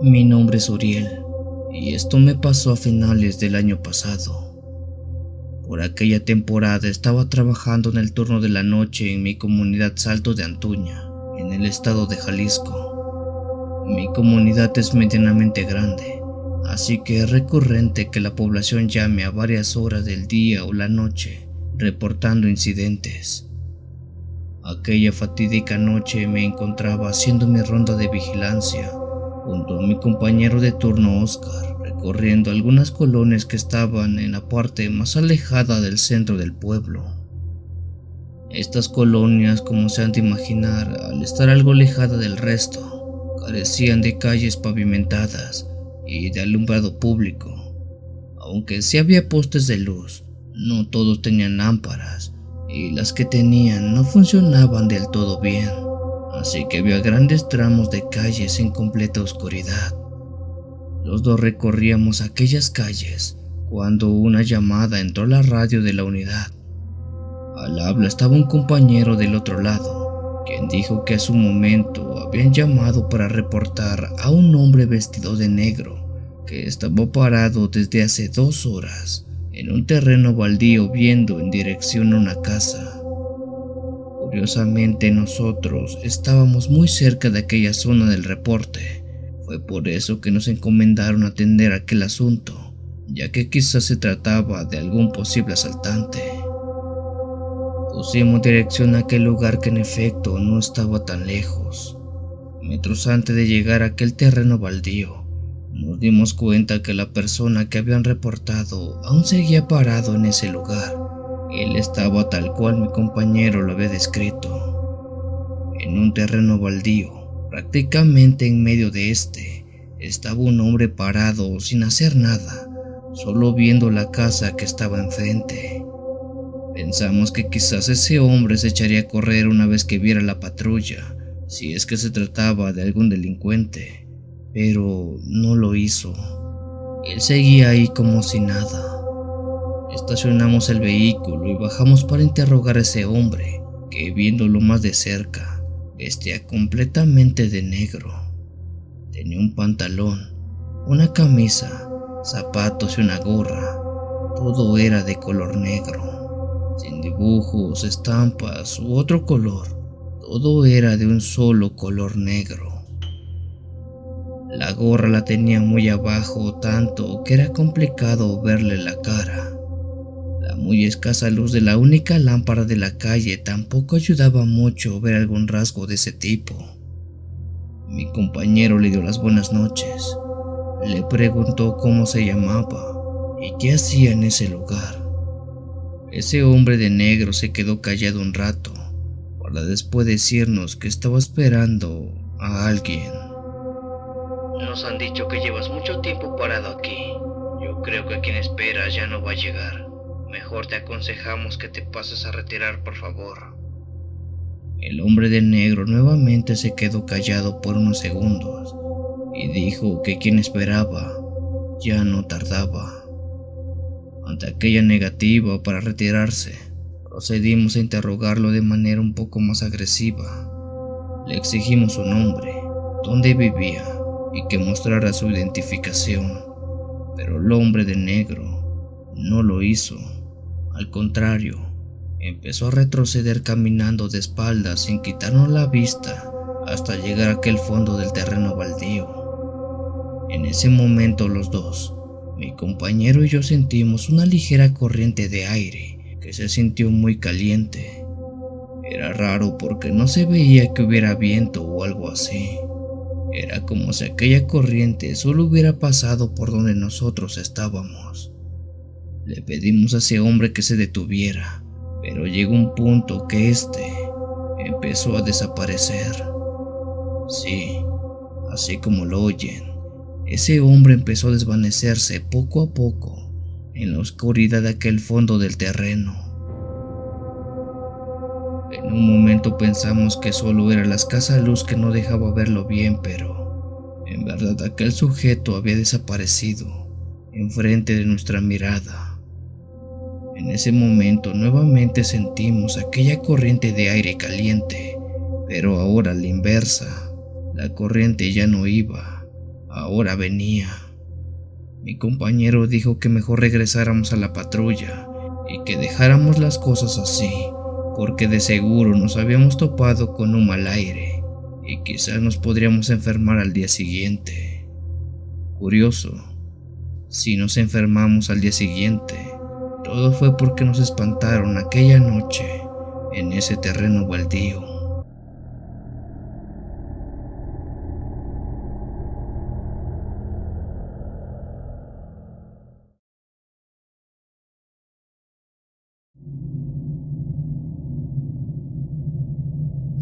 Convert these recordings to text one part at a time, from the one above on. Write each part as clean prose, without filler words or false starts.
Mi nombre es Uriel y esto me pasó a finales del año pasado. Por aquella temporada estaba trabajando en el turno de la noche en mi comunidad Salto de Antuña, en el estado de Jalisco. Mi comunidad es medianamente grande, así que es recurrente que la población llame a varias horas del día o la noche reportando incidentes. Aquella fatídica noche me encontraba haciendo mi ronda de vigilancia junto a mi compañero de turno Oscar, recorriendo algunas colonias que estaban en la parte más alejada del centro del pueblo. Estas colonias, como se han de imaginar, al estar algo alejada del resto, carecían de calles pavimentadas y de alumbrado público. Aunque sí había postes de luz, no todos tenían lámparas y las que tenían no funcionaban del todo bien. Así que había grandes tramos de calles en completa oscuridad. Los dos recorríamos aquellas calles cuando una llamada entró a la radio de la unidad. Al habla estaba un compañero del otro lado, quien dijo que a su momento habían llamado para reportar a un hombre vestido de negro que estaba parado desde hace 2 horas en un terreno baldío viendo en dirección a una casa. Curiosamente, nosotros estábamos muy cerca de aquella zona del reporte. Fue por eso que nos encomendaron atender aquel asunto, ya que quizás se trataba de algún posible asaltante. Pusimos dirección a aquel lugar que en efecto no estaba tan lejos. Metros antes de llegar a aquel terreno baldío, nos dimos cuenta que la persona que habían reportado aún seguía parado en ese lugar. Él estaba tal cual mi compañero lo había descrito. En un terreno baldío, prácticamente en medio de estaba un hombre parado sin hacer nada, solo viendo la casa que estaba enfrente. Pensamos que quizás ese hombre se echaría a correr una vez que viera la patrulla, si es que se trataba de algún delincuente, pero no lo hizo. Él seguía ahí como si nada. Estacionamos el vehículo y bajamos para interrogar a ese hombre, que viéndolo más de cerca, vestía completamente de negro. Tenía un pantalón, una camisa, zapatos y una gorra. Todo era de color negro, sin dibujos, estampas u otro color. Todo era de un solo color negro. La gorra la tenía muy abajo, tanto que era complicado verle la cara. La muy escasa luz de la única lámpara de la calle tampoco ayudaba mucho ver algún rasgo de ese tipo. Mi compañero le dio las buenas noches. Le preguntó cómo se llamaba y qué hacía en ese lugar. Ese hombre de negro se quedó callado un rato, para después decirnos que estaba esperando a alguien. Nos han dicho que llevas mucho tiempo parado aquí. Yo creo que quien espera ya no va a llegar. Mejor te aconsejamos que te pases a retirar, por favor. El hombre de negro nuevamente se quedó callado por unos segundos y dijo que quien esperaba ya no tardaba. Ante aquella negativa para retirarse, procedimos a interrogarlo de manera un poco más agresiva. Le exigimos su nombre, dónde vivía y que mostrara su identificación, pero el hombre de negro no lo hizo. Al contrario, empezó a retroceder caminando de espaldas sin quitarnos la vista hasta llegar a aquel fondo del terreno baldío. En ese momento los dos, mi compañero y yo, sentimos una ligera corriente de aire que se sintió muy caliente. Era raro porque no se veía que hubiera viento o algo así. Era como si aquella corriente solo hubiera pasado por donde nosotros estábamos. Le pedimos a ese hombre que se detuviera, pero llegó un punto que empezó a desaparecer. Sí, así como lo oyen, ese hombre empezó a desvanecerse poco a poco en la oscuridad de aquel fondo del terreno. En un momento pensamos que solo era la escasa luz que no dejaba verlo bien, pero en verdad aquel sujeto había desaparecido enfrente de nuestra mirada. En ese momento nuevamente sentimos aquella corriente de aire caliente, pero ahora a la inversa. La corriente ya no iba Ahora venía. Mi compañero dijo que mejor regresáramos a la patrulla y que dejáramos las cosas así, porque de seguro nos habíamos topado con un mal aire y quizás nos podríamos enfermar al día siguiente. Curioso, si nos enfermamos al día siguiente, todo fue porque nos espantaron aquella noche en ese terreno baldío.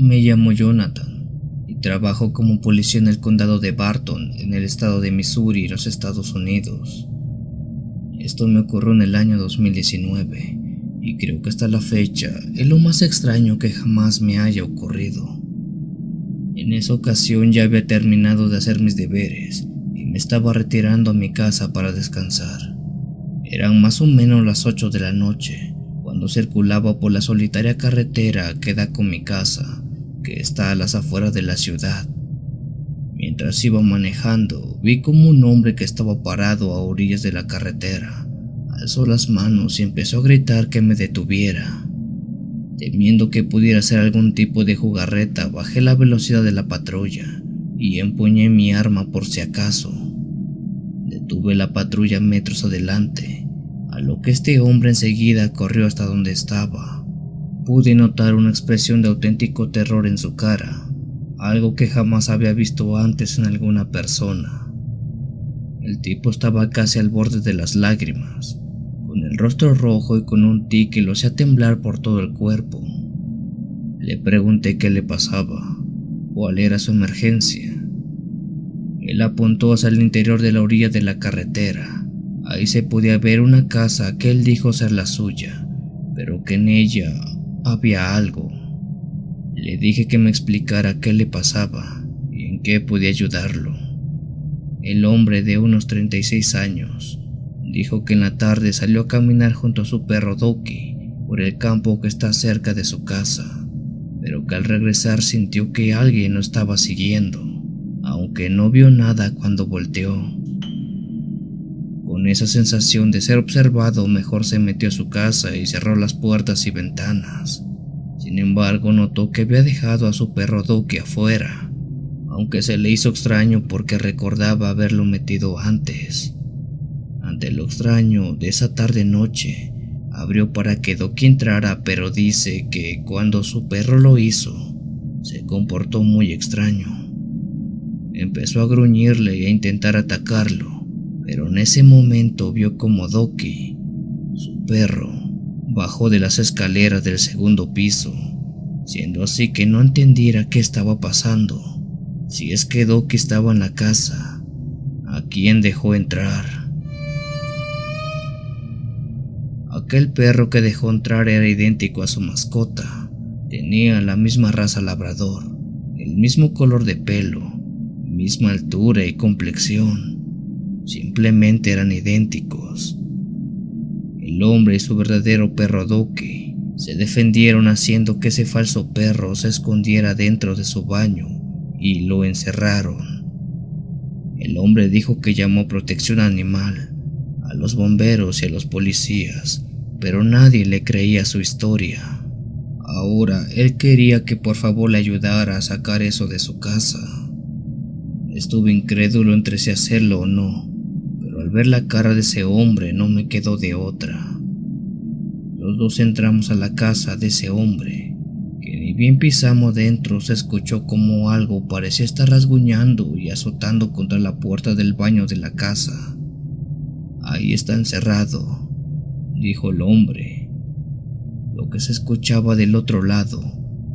Me llamo Jonathan y trabajo como policía en el condado de Barton, en el estado de Missouri, en los Estados Unidos. Esto me ocurrió en el año 2019 y creo que hasta la fecha es lo más extraño que jamás me haya ocurrido. En esa ocasión ya había terminado de hacer mis deberes y me estaba retirando a mi casa para descansar. Eran más o menos las 8 de la noche cuando circulaba por la solitaria carretera que da con mi casa, que está a las afueras de la ciudad. Mientras iba manejando, vi como un hombre que estaba parado a orillas de la carretera alzó las manos y empezó a gritar que me detuviera. Temiendo que pudiera ser algún tipo de jugarreta, bajé la velocidad de la patrulla y empuñé mi arma por si acaso. Detuve la patrulla metros adelante, a lo que este hombre enseguida corrió hasta donde estaba. Pude notar una expresión de auténtico terror en su cara, algo que jamás había visto antes en alguna persona. El tipo estaba casi al borde de las lágrimas, con el rostro rojo y con un tic que lo hacía temblar por todo el cuerpo. Le pregunté qué le pasaba, cuál era su emergencia. Él apuntó hacia el interior de la orilla de la carretera. Ahí se podía ver una casa que él dijo ser la suya, pero que en ella había algo. Le dije que me explicara qué le pasaba y en qué podía ayudarlo. El hombre, de unos 36 años, dijo que en la tarde salió a caminar junto a su perro Doki por el campo que está cerca de su casa, pero que al regresar sintió que alguien lo estaba siguiendo, aunque no vio nada cuando volteó. Con esa sensación de ser observado, mejor se metió a su casa y cerró las puertas y ventanas. Sin embargo, notó que había dejado a su perro Doki afuera, aunque se le hizo extraño porque recordaba haberlo metido antes. Ante lo extraño de esa tarde-noche, abrió para que Doki entrara, pero dice que cuando su perro lo hizo, se comportó muy extraño. Empezó a gruñirle y a intentar atacarlo, pero en ese momento vio como Doki, su perro, bajó de las escaleras del segundo piso, siendo así que no entendiera qué estaba pasando. Si es que Doki estaba en la casa, ¿a quién dejó entrar? Aquel perro que dejó entrar era idéntico a su mascota. Tenía la misma raza labrador, el mismo color de pelo, misma altura y complexión. Simplemente eran idénticos. El hombre y su verdadero perro Doki se defendieron haciendo que ese falso perro se escondiera dentro de su baño y lo encerraron. El hombre dijo que llamó a Protección Animal, a los bomberos y a los policías, pero nadie le creía su historia. Ahora él quería que por favor le ayudara a sacar eso de su casa. Estuve incrédulo entre si hacerlo o no, pero al ver la cara de ese hombre no me quedó de otra. Los dos entramos a la casa de ese hombre, que ni bien pisamos dentro se escuchó como algo parecía estar rasguñando y azotando contra la puerta del baño de la casa. «Ahí está encerrado», dijo el hombre. Lo que se escuchaba del otro lado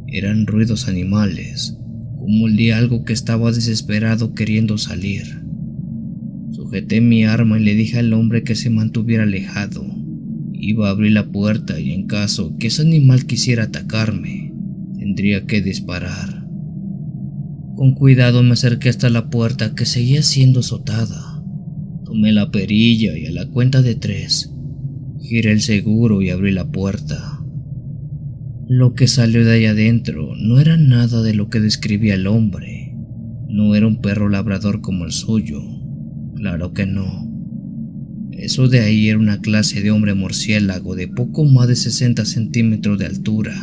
eran ruidos animales, como el de algo que estaba desesperado queriendo salir. Sujeté mi arma y le dije al hombre que se mantuviera alejado. Iba a abrir la puerta y en caso que ese animal quisiera atacarme, tendría que disparar. Con cuidado me acerqué hasta la puerta, que seguía siendo azotada. Tomé la perilla y a la cuenta de 3, giré el seguro y abrí la puerta. Lo que salió de allá adentro no era nada de lo que describía el hombre. No era un perro labrador como el suyo, claro que no. Eso de ahí era una clase de hombre murciélago de poco más de 60 centímetros de altura.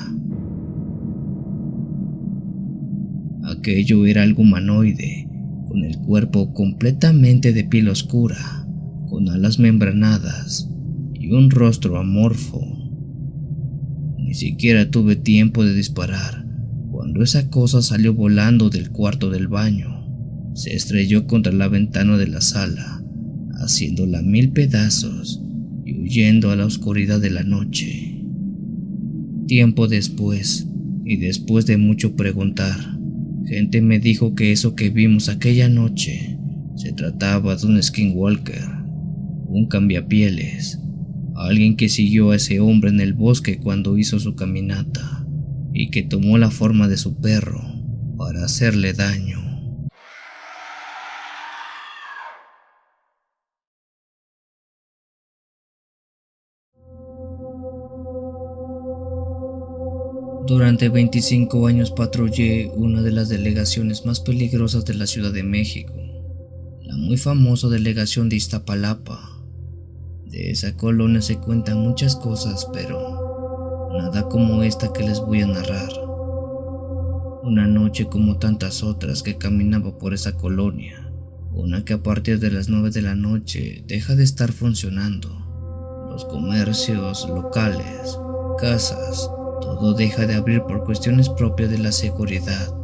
Aquello era algo humanoide, con el cuerpo completamente de piel oscura, con alas membranadas y un rostro amorfo. Ni siquiera tuve tiempo de disparar cuando esa cosa salió volando del cuarto del baño. Se estrelló contra la ventana de la sala, haciéndola mil pedazos y huyendo a la oscuridad de la noche. Tiempo después, y después de mucho preguntar, gente me dijo que eso que vimos aquella noche se trataba de un skinwalker, un cambiapieles, alguien que siguió a ese hombre en el bosque cuando hizo su caminata y que tomó la forma de su perro para hacerle daño. Durante 25 años patrullé una de las delegaciones más peligrosas de la Ciudad de México, la muy famosa delegación de Iztapalapa. De esa colonia se cuentan muchas cosas, pero nada como esta que les voy a narrar. Una noche como tantas otras que caminaba por esa colonia, una que a partir de las 9 de la noche deja de estar funcionando. Los comercios locales, casas, todo deja de abrir por cuestiones propias de la seguridad.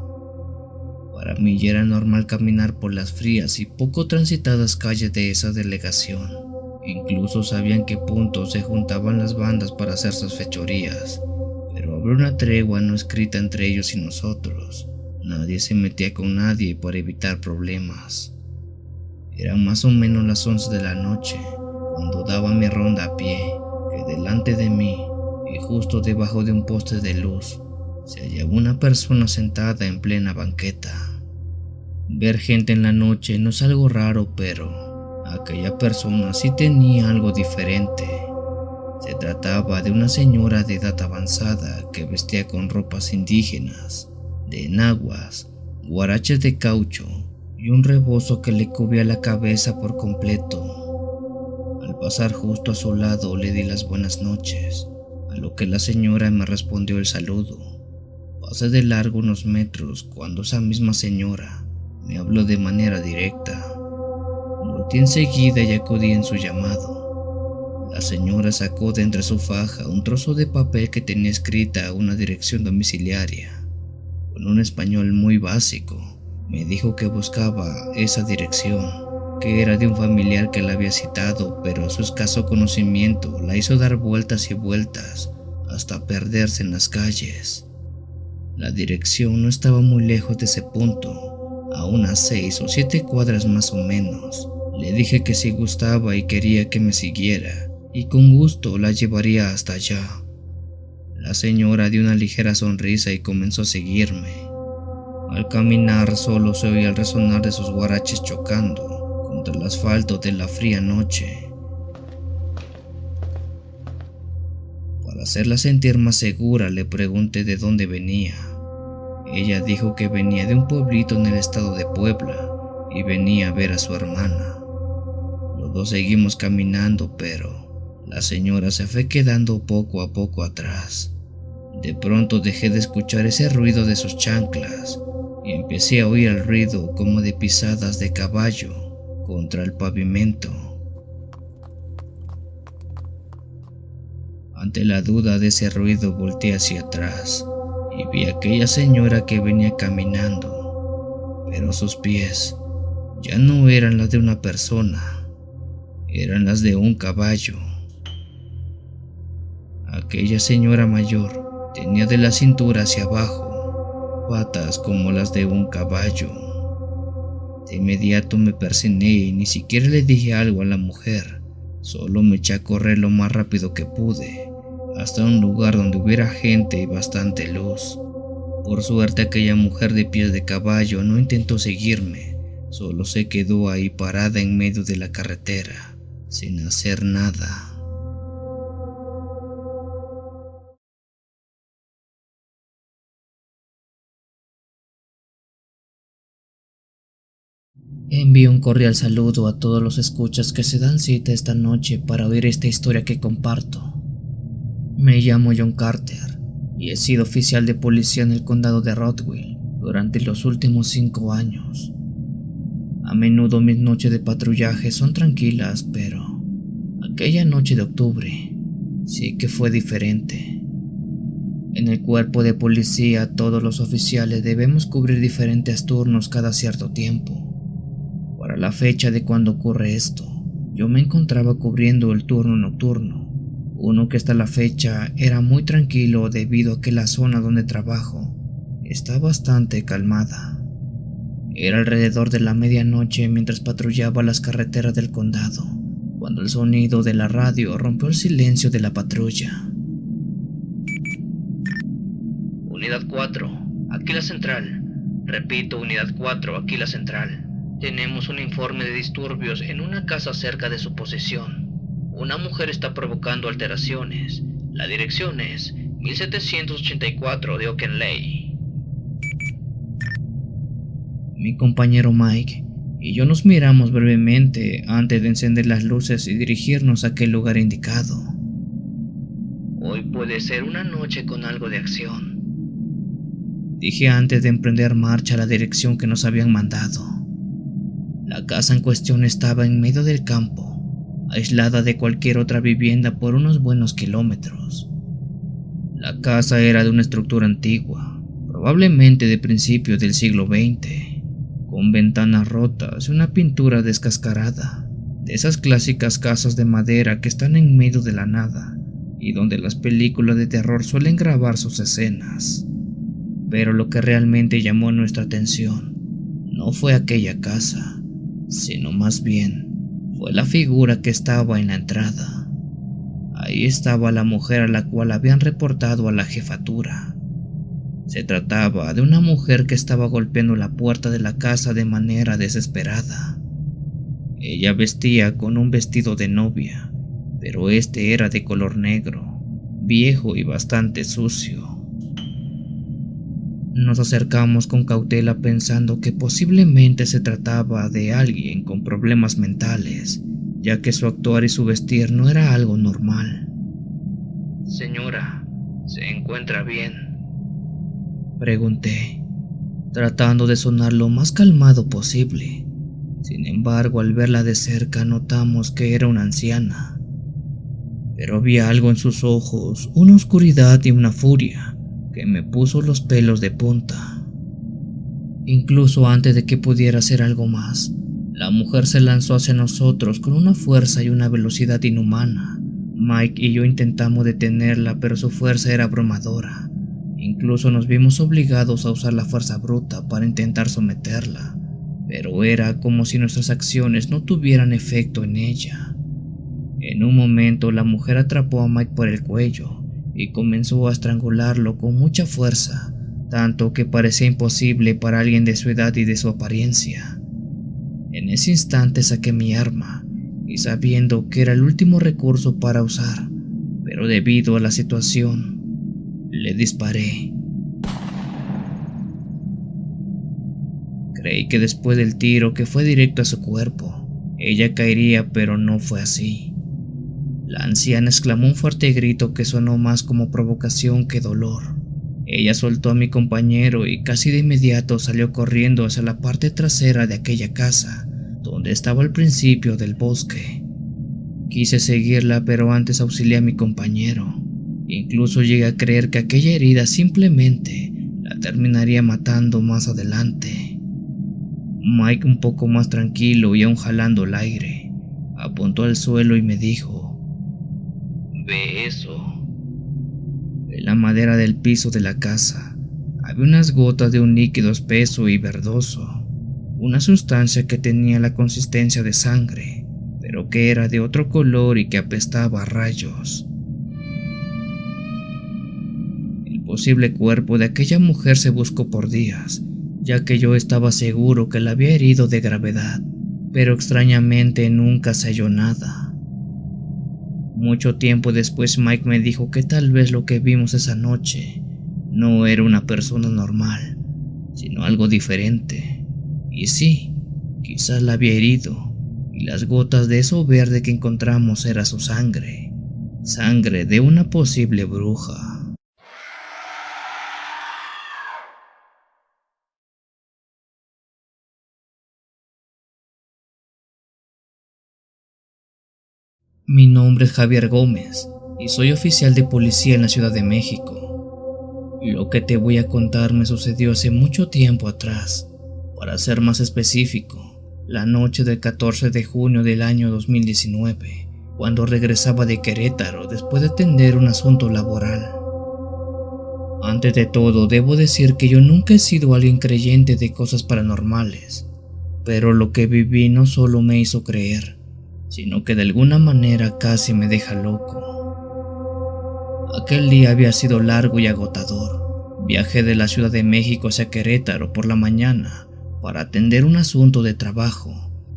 Para mí ya era normal caminar por las frías y poco transitadas calles de esa delegación. Incluso sabía en qué punto se juntaban las bandas para hacer sus fechorías, pero había una tregua no escrita entre ellos y nosotros. Nadie se metía con nadie para evitar problemas. Eran más o menos las 11 de la noche cuando daba mi ronda a pie, que delante de mí y justo debajo de un poste de luz se hallaba una persona sentada en plena banqueta. Ver gente en la noche no es algo raro, pero aquella persona sí tenía algo diferente. Se trataba de una señora de edad avanzada que vestía con ropas indígenas, de enaguas, guaraches de caucho y un rebozo que le cubría la cabeza por completo. Al pasar justo a su lado le di las buenas noches, a lo que la señora me respondió el saludo. Pasé de largo unos metros cuando esa misma señora me habló de manera directa. Volté enseguida y acudí en su llamado. La señora sacó de entre su faja un trozo de papel que tenía escrita una dirección domiciliaria. Con un español muy básico, me dijo que buscaba esa dirección, que era de un familiar que la había citado, pero su escaso conocimiento la hizo dar vueltas y vueltas hasta perderse en las calles. La dirección no estaba muy lejos de ese punto, a unas 6 o 7 cuadras más o menos. Le dije que si gustaba y quería que me siguiera, y con gusto la llevaría hasta allá. La señora dio una ligera sonrisa y comenzó a seguirme. Al caminar solo se oía el resonar de sus guaraches chocando contra el asfalto de la fría noche. Para hacerla sentir más segura le pregunté de dónde venía. Ella dijo que venía de un pueblito en el estado de Puebla y venía a ver a su hermana. Los dos seguimos caminando, pero la señora se fue quedando poco a poco atrás. De pronto dejé de escuchar ese ruido de sus chanclas y empecé a oír el ruido como de pisadas de caballo contra el pavimento. Ante la duda de ese ruido volteé hacia atrás y vi a aquella señora que venía caminando, pero sus pies ya no eran las de una persona, eran las de un caballo. Aquella señora mayor tenía de la cintura hacia abajo patas como las de un caballo. De inmediato me persigné y ni siquiera le dije algo a la mujer, solo me eché a correr lo más rápido que pude, hasta un lugar donde hubiera gente y bastante luz. Por suerte aquella mujer de pies de caballo no intentó seguirme, solo se quedó ahí parada en medio de la carretera, sin hacer nada. Envío un cordial saludo a todos los escuchas que se dan cita esta noche para oír esta historia que comparto. Me llamo John Carter y he sido oficial de policía en el condado de Rockville durante los últimos 5 años. A menudo mis noches de patrullaje son tranquilas, pero aquella noche de octubre sí que fue diferente. En el cuerpo de policía todos los oficiales debemos cubrir diferentes turnos cada cierto tiempo. Para la fecha de cuando ocurre esto, yo me encontraba cubriendo el turno nocturno, uno que hasta la fecha era muy tranquilo debido a que la zona donde trabajo está bastante calmada. Era alrededor de la medianoche mientras patrullaba las carreteras del condado, cuando el sonido de la radio rompió el silencio de la patrulla. Unidad 4, aquí la central. Repito, Unidad 4, aquí la central. Tenemos un informe de disturbios en una casa cerca de su posesión. Una mujer está provocando alteraciones. La dirección es 1784 de Oakenley. Mi compañero Mike y yo nos miramos brevemente antes de encender las luces y dirigirnos a aquel lugar indicado. Hoy puede ser una noche con algo de acción, dije antes de emprender marcha a la dirección que nos habían mandado. La casa en cuestión estaba en medio del campo, aislada de cualquier otra vivienda por unos buenos kilómetros. La casa era de una estructura antigua, probablemente de principios del siglo XX, con ventanas rotas y una pintura descascarada, de esas clásicas casas de madera que están en medio de la nada y donde las películas de terror suelen grabar sus escenas. Pero lo que realmente llamó nuestra atención no fue aquella casa, sino más bien fue la figura que estaba en la entrada. Ahí estaba la mujer a la cual habían reportado a la jefatura. Se trataba de una mujer que estaba golpeando la puerta de la casa de manera desesperada. Ella vestía con un vestido de novia, pero este era de color negro, viejo y bastante sucio. Nos acercamos con cautela pensando que posiblemente se trataba de alguien con problemas mentales, ya que su actuar y su vestir no era algo normal. Señora, ¿se encuentra bien?, pregunté, tratando de sonar lo más calmado posible. Sin embargo, al verla de cerca notamos que era una anciana, pero había algo en sus ojos, una oscuridad y una furia que me puso los pelos de punta. Incluso antes de que pudiera hacer algo más, la mujer se lanzó hacia nosotros con una fuerza y una velocidad inhumana. Mike y yo intentamos detenerla, pero su fuerza era abrumadora. Incluso nos vimos obligados a usar la fuerza bruta para intentar someterla, pero era como si nuestras acciones no tuvieran efecto en ella. En un momento la mujer atrapó a Mike por el cuello y comenzó a estrangularlo con mucha fuerza, tanto que parecía imposible para alguien de su edad y de su apariencia. En ese instante saqué mi arma, y sabiendo que era el último recurso para usar, pero debido a la situación, le disparé. Creí que después del tiro, que fue directo a su cuerpo, ella caería, pero no fue así. La anciana exclamó un fuerte grito que sonó más como provocación que dolor. Ella soltó a mi compañero y casi de inmediato salió corriendo hacia la parte trasera de aquella casa, donde estaba al principio del bosque. Quise seguirla, pero antes auxilié a mi compañero. Incluso llegué a creer que aquella herida simplemente la terminaría matando más adelante. Mike, un poco más tranquilo y aún jalando el aire, apuntó al suelo y me dijo: ¿ve eso? En la madera del piso de la casa había unas gotas de un líquido espeso y verdoso, una sustancia que tenía la consistencia de sangre, pero que era de otro color y que apestaba a rayos. El posible cuerpo de aquella mujer se buscó por días, ya que yo estaba seguro que la había herido de gravedad, pero extrañamente nunca se halló nada. Mucho tiempo después Mike me dijo que tal vez lo que vimos esa noche no era una persona normal, sino algo diferente. Y sí, Quizás la había herido, y las gotas de eso verde que encontramos era su sangre, sangre de una posible bruja. Mi nombre es Javier Gómez y soy oficial de policía en la Ciudad de México. Lo que te voy a contar me sucedió hace mucho tiempo atrás. Para ser más específico, la noche del 14 de junio del año 2019, cuando regresaba de Querétaro después de atender un asunto laboral. Antes de todo, debo decir que yo nunca he sido alguien creyente de cosas paranormales, pero lo que viví no solo me hizo creer, sino que de alguna manera casi me deja loco. Aquel día había sido largo y agotador. Viajé de la Ciudad de México hacia Querétaro por la mañana para atender un asunto de trabajo,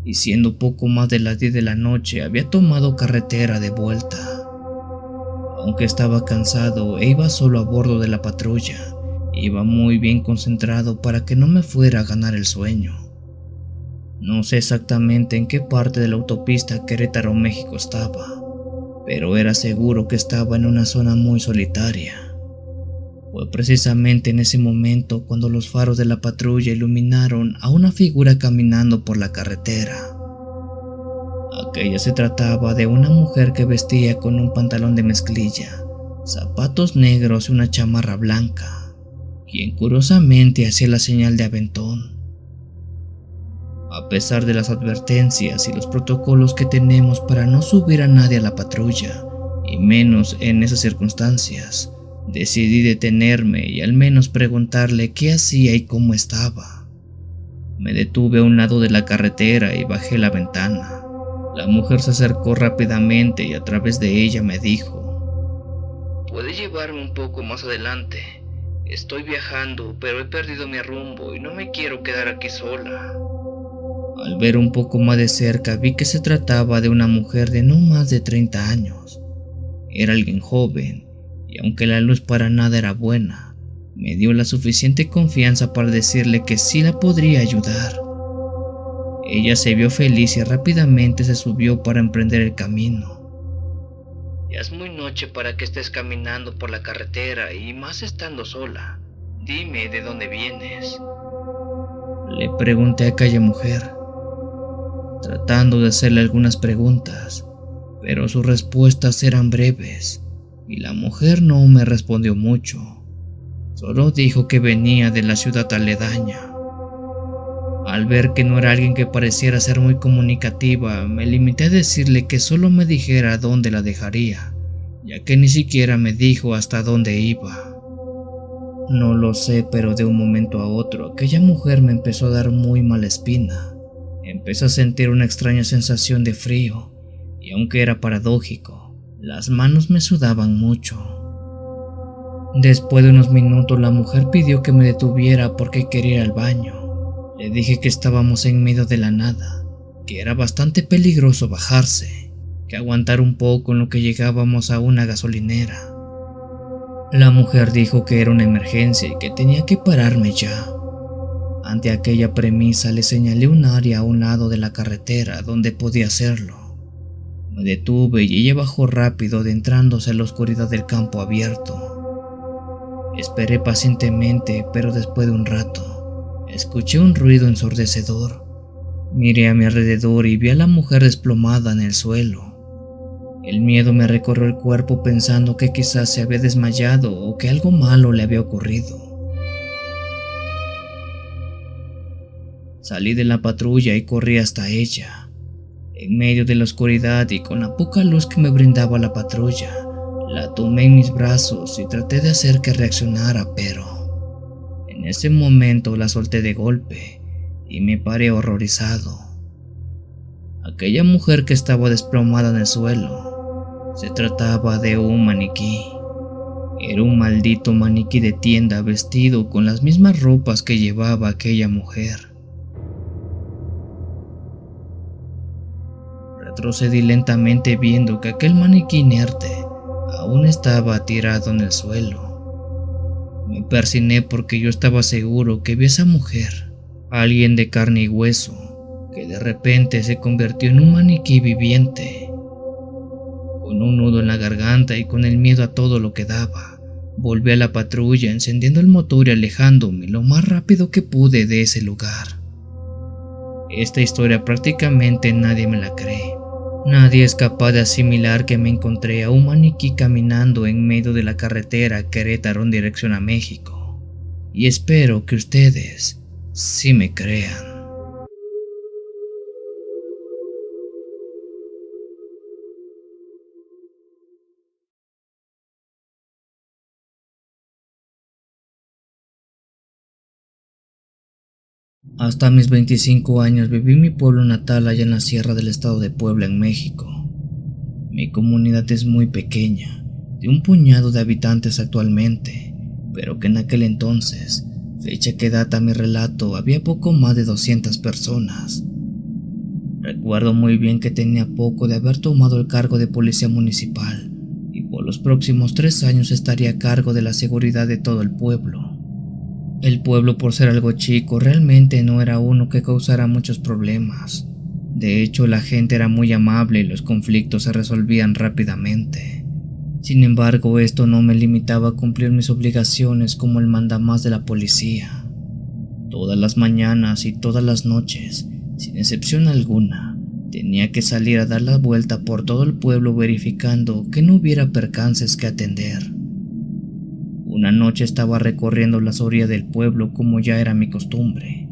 y siendo poco más de las 10 de la noche había tomado carretera de vuelta. Aunque estaba cansado e iba solo a bordo de la patrulla, iba muy bien concentrado para que no me fuera a ganar el sueño. No sé exactamente en qué parte de la autopista Querétaro, México estaba, pero era seguro que estaba en una zona muy solitaria. Fue precisamente en ese momento cuando los faros de la patrulla iluminaron a una figura caminando por la carretera. Aquella se trataba de una mujer que vestía con un pantalón de mezclilla, zapatos negros y una chamarra blanca, quien curiosamente hacía la señal de aventón. A pesar de las advertencias y los protocolos que tenemos para no subir a nadie a la patrulla, y menos en esas circunstancias, decidí detenerme y al menos preguntarle qué hacía y cómo estaba. Me detuve a un lado de la carretera y bajé la ventana. La mujer se acercó rápidamente y a través de ella me dijo: ¿Puede llevarme un poco más adelante? Estoy viajando, pero he perdido mi rumbo y no me quiero quedar aquí sola. Al ver un poco más de cerca vi que se trataba de una mujer de no más de 30 años. Era alguien joven, y aunque la luz para nada era buena, me dio la suficiente confianza para decirle que sí la podría ayudar. Ella se vio feliz y rápidamente se subió para emprender el camino. Ya es muy noche para que estés caminando por la carretera y más estando sola. Dime de dónde vienes. Le pregunté a aquella mujer, tratando de hacerle algunas preguntas, pero sus respuestas eran breves y la mujer no me respondió mucho. Solo dijo que venía de la ciudad aledaña. Al ver que no era alguien que pareciera ser muy comunicativa, me limité a decirle que solo me dijera dónde la dejaría, ya que ni siquiera me dijo hasta dónde iba. No lo sé, pero de un momento a otro aquella mujer me empezó a dar muy mala espina. Empecé a sentir una extraña sensación de frío, y aunque era paradójico, las manos me sudaban mucho. Después de unos minutos la mujer pidió que me detuviera porque quería ir al baño. Le dije que estábamos en medio de la nada, que era bastante peligroso bajarse, que aguantar un poco en lo que llegábamos a una gasolinera. La mujer dijo que era una emergencia y que tenía que pararme ya. Ante aquella premisa le señalé un área a un lado de la carretera donde podía hacerlo. Me detuve y ella bajó rápido adentrándose a la oscuridad del campo abierto. Esperé pacientemente, pero después de un rato, escuché un ruido ensordecedor. Miré a mi alrededor y vi a la mujer desplomada en el suelo. El miedo me recorrió el cuerpo pensando que quizás se había desmayado o que algo malo le había ocurrido. Salí de la patrulla y corrí hasta ella. En medio de la oscuridad y con la poca luz que me brindaba la patrulla, la tomé en mis brazos y traté de hacer que reaccionara, pero en ese momento la solté de golpe y me paré horrorizado. Aquella mujer que estaba desplomada en el suelo, se trataba de un maniquí. Era un maldito maniquí de tienda vestido con las mismas ropas que llevaba aquella mujer. Retrocedí lentamente viendo que aquel maniquí inerte aún estaba tirado en el suelo. Me persigné porque yo estaba seguro que vi a esa mujer, alguien de carne y hueso, que de repente se convirtió en un maniquí viviente. Con un nudo en la garganta y con el miedo a todo lo que daba, volví a la patrulla encendiendo el motor y alejándome lo más rápido que pude de ese lugar. Esta historia prácticamente nadie me la cree. Nadie es capaz de asimilar que me encontré a un maniquí caminando en medio de la carretera Querétaro en dirección a México. Y espero que ustedes sí me crean. Hasta mis 25 años viví en mi pueblo natal allá en la sierra del estado de Puebla, en México. Mi comunidad es muy pequeña, de un puñado de habitantes actualmente, pero que en aquel entonces, fecha que data mi relato, había poco más de 200 personas. Recuerdo muy bien que tenía poco de haber tomado el cargo de policía municipal y por los próximos 3 años estaría a cargo de la seguridad de todo el pueblo. El pueblo, por ser algo chico, realmente no era uno que causara muchos problemas. De hecho, la gente era muy amable y los conflictos se resolvían rápidamente. Sin embargo, esto no me limitaba a cumplir mis obligaciones como el mandamás de la policía. Todas las mañanas y todas las noches, sin excepción alguna, tenía que salir a dar la vuelta por todo el pueblo verificando que no hubiera percances que atender. Una noche estaba recorriendo las orillas del pueblo como ya era mi costumbre.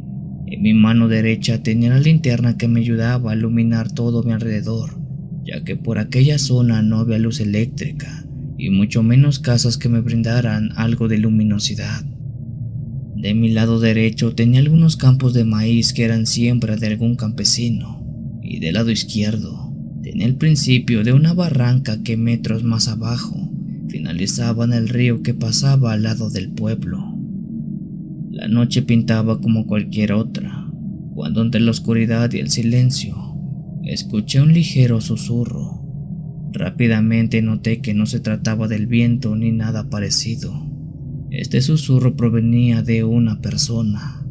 En mi mano derecha tenía la linterna que me ayudaba a iluminar todo mi alrededor, ya que por aquella zona no había luz eléctrica y mucho menos casas que me brindaran algo de luminosidad. De mi lado derecho tenía algunos campos de maíz que eran siembra de algún campesino, y del lado izquierdo tenía el principio de una barranca que metros más abajo finalizaba en el río que pasaba al lado del pueblo. La noche pintaba como cualquier otra, cuando entre la oscuridad y el silencio escuché un ligero susurro. Rápidamente noté que no se trataba del viento ni nada parecido. Este susurro provenía de una persona.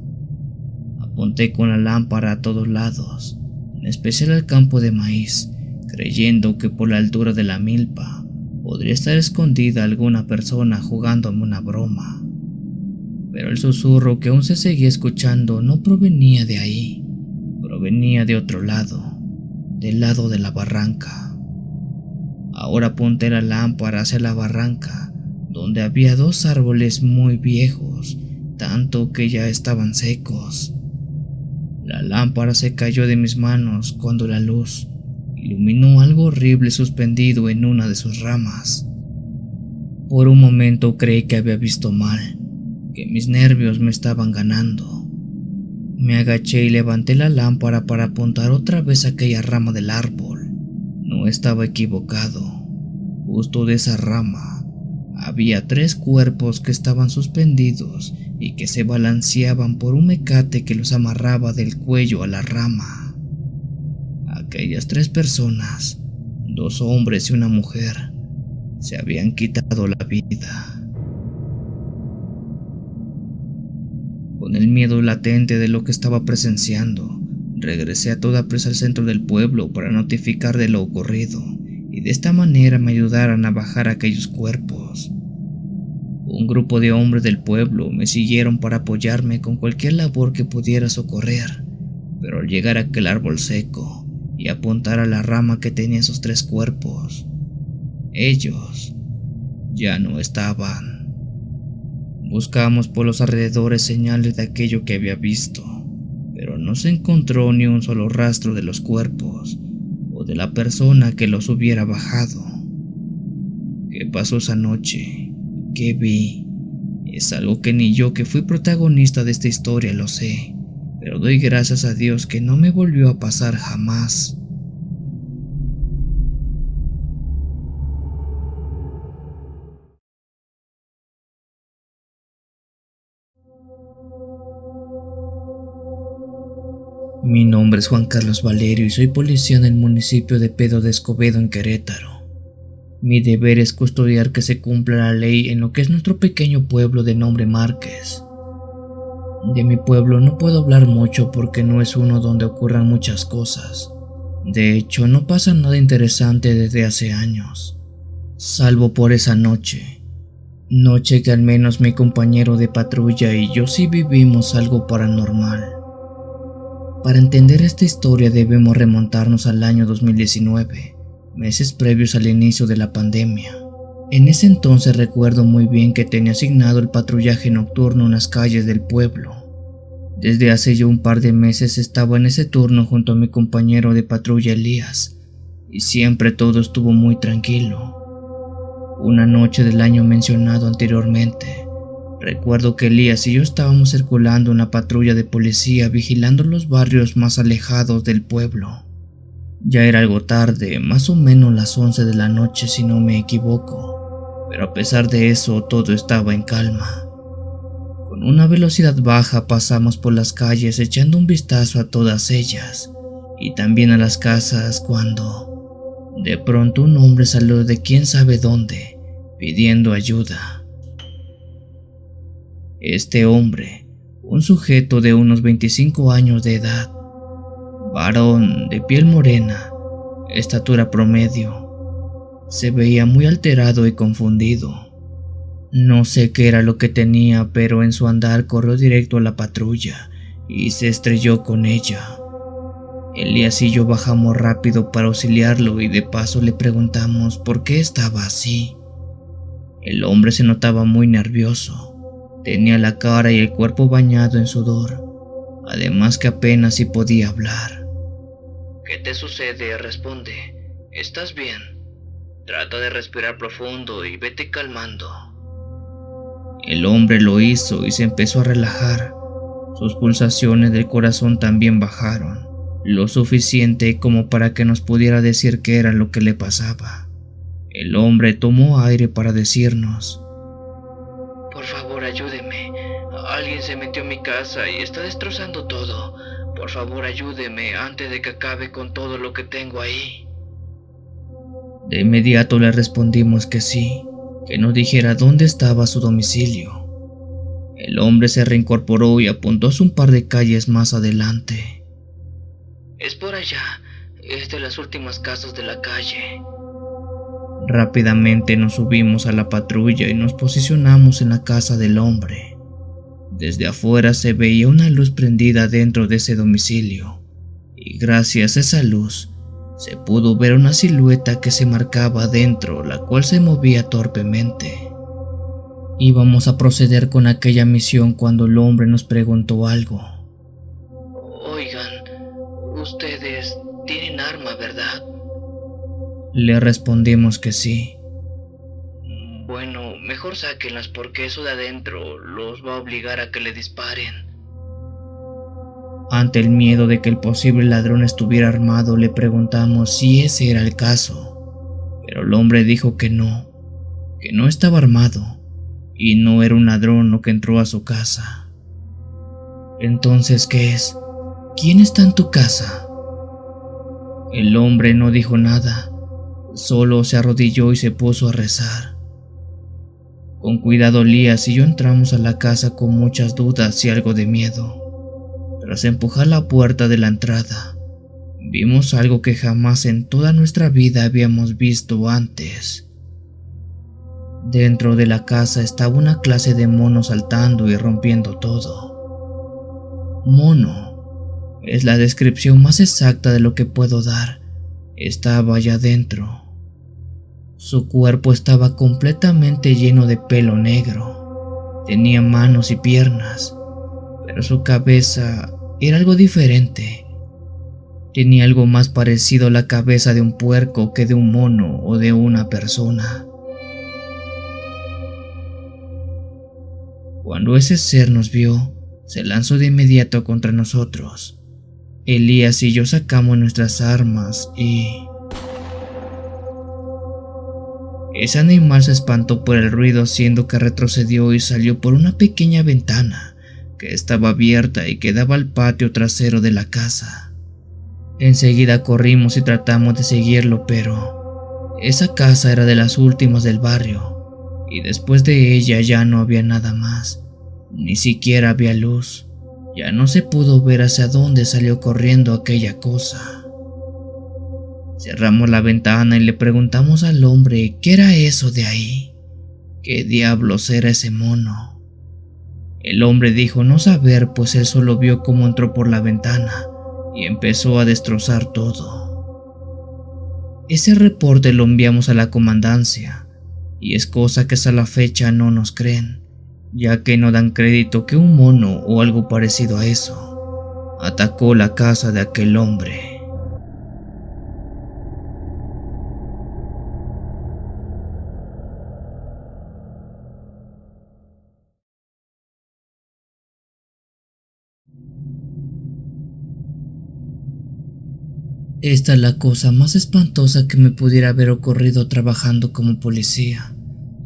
Apunté con la lámpara a todos lados, en especial al campo de maíz, creyendo que por la altura de la milpa podría estar escondida alguna persona jugándome una broma. Pero el susurro que aún se seguía escuchando no provenía de ahí, provenía de otro lado, del lado de la barranca. Ahora apunté la lámpara hacia la barranca, donde había 2 árboles muy viejos, tanto que ya estaban secos. La lámpara se cayó de mis manos cuando la luz iluminó algo horrible suspendido en una de sus ramas. Por un momento creí que había visto mal, que mis nervios me estaban ganando. Me agaché y levanté la lámpara para apuntar otra vez a aquella rama del árbol. No estaba equivocado. Justo de esa rama había 3 cuerpos que estaban suspendidos y que se balanceaban por un mecate que los amarraba del cuello a la rama. Aquellas 3 personas, 2 hombres y una mujer, se habían quitado la vida. Con el miedo latente de lo que estaba presenciando, regresé a toda prisa al centro del pueblo para notificar de lo ocurrido y de esta manera me ayudaran a bajar aquellos cuerpos. Un grupo de hombres del pueblo me siguieron para apoyarme con cualquier labor que pudiera socorrer, pero al llegar a aquel árbol seco y apuntar a la rama que tenía esos 3 cuerpos, ellos ya no estaban. Buscamos por los alrededores señales de aquello que había visto, pero no se encontró ni un solo rastro de los cuerpos o de la persona que los hubiera bajado. ¿Qué pasó esa noche? ¿Qué vi? Es algo que ni yo, que fui protagonista de esta historia, lo sé, pero doy gracias a Dios que no me volvió a pasar jamás. Mi nombre es Juan Carlos Valerio y soy policía en el municipio de Pedro de Escobedo, en Querétaro. Mi deber es custodiar que se cumpla la ley en lo que es nuestro pequeño pueblo de nombre Márquez. De mi pueblo no puedo hablar mucho porque no es uno donde ocurran muchas cosas. De hecho, no pasa nada interesante desde hace años, salvo por esa noche. Noche que al menos mi compañero de patrulla y yo sí vivimos algo paranormal. Para entender esta historia debemos remontarnos al año 2019, meses previos al inicio de la pandemia. En ese entonces recuerdo muy bien que tenía asignado el patrullaje nocturno en las calles del pueblo. Desde hace ya un par de meses estaba en ese turno junto a mi compañero de patrulla Elías, y siempre todo estuvo muy tranquilo. Una noche del año mencionado anteriormente, recuerdo que Elías y yo estábamos circulando una patrulla de policía vigilando los barrios más alejados del pueblo. Ya era algo tarde, más o menos las 11 de la noche si no me equivoco, pero a pesar de eso todo estaba en calma. Con una velocidad baja pasamos por las calles echando un vistazo a todas ellas y también a las casas cuando de pronto un hombre salió de quién sabe dónde pidiendo ayuda. Este hombre, un sujeto de unos 25 años de edad, varón de piel morena, estatura promedio, se veía muy alterado y confundido. No sé qué era lo que tenía, pero en su andar corrió directo a la patrulla y se estrelló con ella. Elías y yo bajamos rápido para auxiliarlo y de paso le preguntamos por qué estaba así. El hombre se notaba muy nervioso, tenía la cara y el cuerpo bañado en sudor, además que apenas si podía hablar. ¿Qué te sucede? Responde. ¿Estás bien? Trata de respirar profundo y vete calmando. El hombre lo hizo y se empezó a relajar. Sus pulsaciones del corazón también bajaron, lo suficiente como para que nos pudiera decir qué era lo que le pasaba. El hombre tomó aire para decirnos: Por favor, ayúdeme. Alguien se metió en mi casa y está destrozando todo. Por favor, ayúdeme antes de que acabe con todo lo que tengo ahí. De inmediato le respondimos que sí, que nos dijera dónde estaba su domicilio. El hombre se reincorporó y apuntó hacia un par de calles más adelante. Es por allá, es de las últimas casas de la calle. Rápidamente nos subimos a la patrulla y nos posicionamos en la casa del hombre. Desde afuera se veía una luz prendida dentro de ese domicilio, y gracias a esa luz se pudo ver una silueta que se marcaba dentro, la cual se movía torpemente. Íbamos a proceder con aquella misión cuando el hombre nos preguntó algo. Oigan, ustedes tienen arma, ¿verdad? Le respondimos que sí. Bueno, mejor sáquenlas porque eso de adentro los va a obligar a que le disparen. Ante el miedo de que el posible ladrón estuviera armado, le preguntamos si ese era el caso, pero el hombre dijo que no estaba armado y no era un ladrón lo que entró a su casa. Entonces, ¿qué es? ¿Quién está en tu casa? El hombre no dijo nada, solo se arrodilló y se puso a rezar. Con cuidado, Elías y yo entramos a la casa con muchas dudas y algo de miedo. Tras empujar la puerta de la entrada, vimos algo que jamás en toda nuestra vida habíamos visto antes. Dentro de la casa estaba una clase de mono saltando y rompiendo todo. Mono es la descripción más exacta de lo que puedo dar. Estaba allá dentro. Su cuerpo estaba completamente lleno de pelo negro. Tenía manos y piernas, pero su cabeza era algo diferente. Tenía algo más parecido a la cabeza de un puerco que de un mono o de una persona. Cuando ese ser nos vio, se lanzó de inmediato contra nosotros. Elías y yo sacamos nuestras armas y... ese animal se espantó por el ruido, haciendo que retrocedió y salió por una pequeña ventana que estaba abierta y que daba al patio trasero de la casa. Enseguida corrimos y tratamos de seguirlo, pero esa casa era de las últimas del barrio y después de ella ya no había nada más, ni siquiera había luz. Ya no se pudo ver hacia dónde salió corriendo aquella cosa. Cerramos la ventana y le preguntamos al hombre qué era eso de ahí. ¿Qué diablos era ese mono? El hombre dijo no saber, pues él solo vio cómo entró por la ventana y empezó a destrozar todo. Ese reporte lo enviamos a la comandancia y es cosa que hasta la fecha no nos creen, ya que no dan crédito que un mono o algo parecido a eso atacó la casa de aquel hombre. Esta es la cosa más espantosa que me pudiera haber ocurrido trabajando como policía,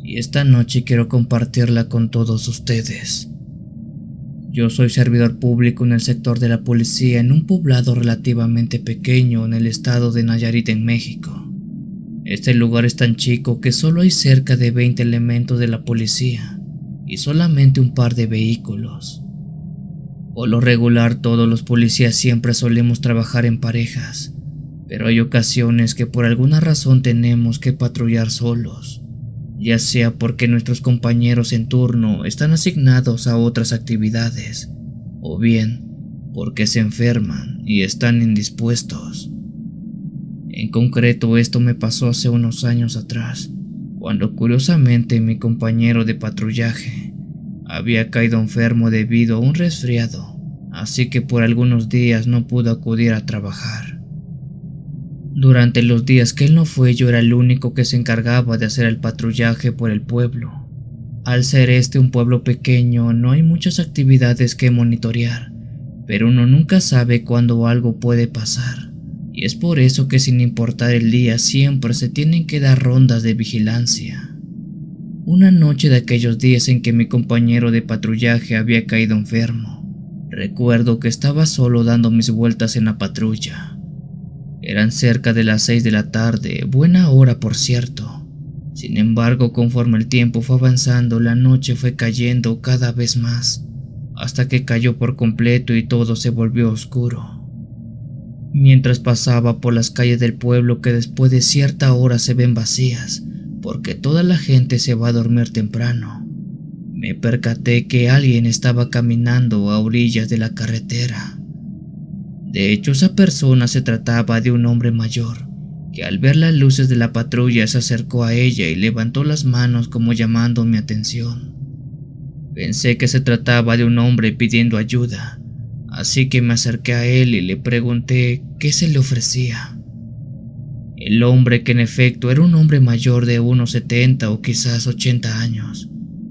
y esta noche quiero compartirla con todos ustedes. Yo soy servidor público en el sector de la policía en un poblado relativamente pequeño en el estado de Nayarit en México. Este lugar es tan chico que solo hay cerca de 20 elementos de la policía y solamente un par de vehículos. Por lo regular todos los policías siempre solemos trabajar en parejas, pero hay ocasiones que por alguna razón tenemos que patrullar solos, ya sea porque nuestros compañeros en turno están asignados a otras actividades, o bien porque se enferman y están indispuestos. En concreto, esto me pasó hace unos años atrás, cuando curiosamente mi compañero de patrullaje había caído enfermo debido a un resfriado, así que por algunos días no pudo acudir a trabajar. Durante los días que él no fue, yo era el único que se encargaba de hacer el patrullaje por el pueblo. Al ser este un pueblo pequeño, no hay muchas actividades que monitorear, pero uno nunca sabe cuándo algo puede pasar, y es por eso que sin importar el día siempre se tienen que dar rondas de vigilancia. Una noche de aquellos días en que mi compañero de patrullaje había caído enfermo, recuerdo que estaba solo dando mis vueltas en la patrulla. Eran cerca de las 6 de la tarde, buena hora por cierto. Sin embargo, conforme el tiempo fue avanzando, la noche fue cayendo cada vez más, hasta que cayó por completo y todo se volvió oscuro. Mientras pasaba por las calles del pueblo que después de cierta hora se ven vacías, porque toda la gente se va a dormir temprano, me percaté que alguien estaba caminando a orillas de la carretera. De hecho, esa persona se trataba de un hombre mayor, que al ver las luces de la patrulla se acercó a ella y levantó las manos como llamando mi atención. Pensé que se trataba de un hombre pidiendo ayuda, así que me acerqué a él y le pregunté qué se le ofrecía. El hombre, que en efecto era un hombre mayor de unos 70 o quizás 80 años,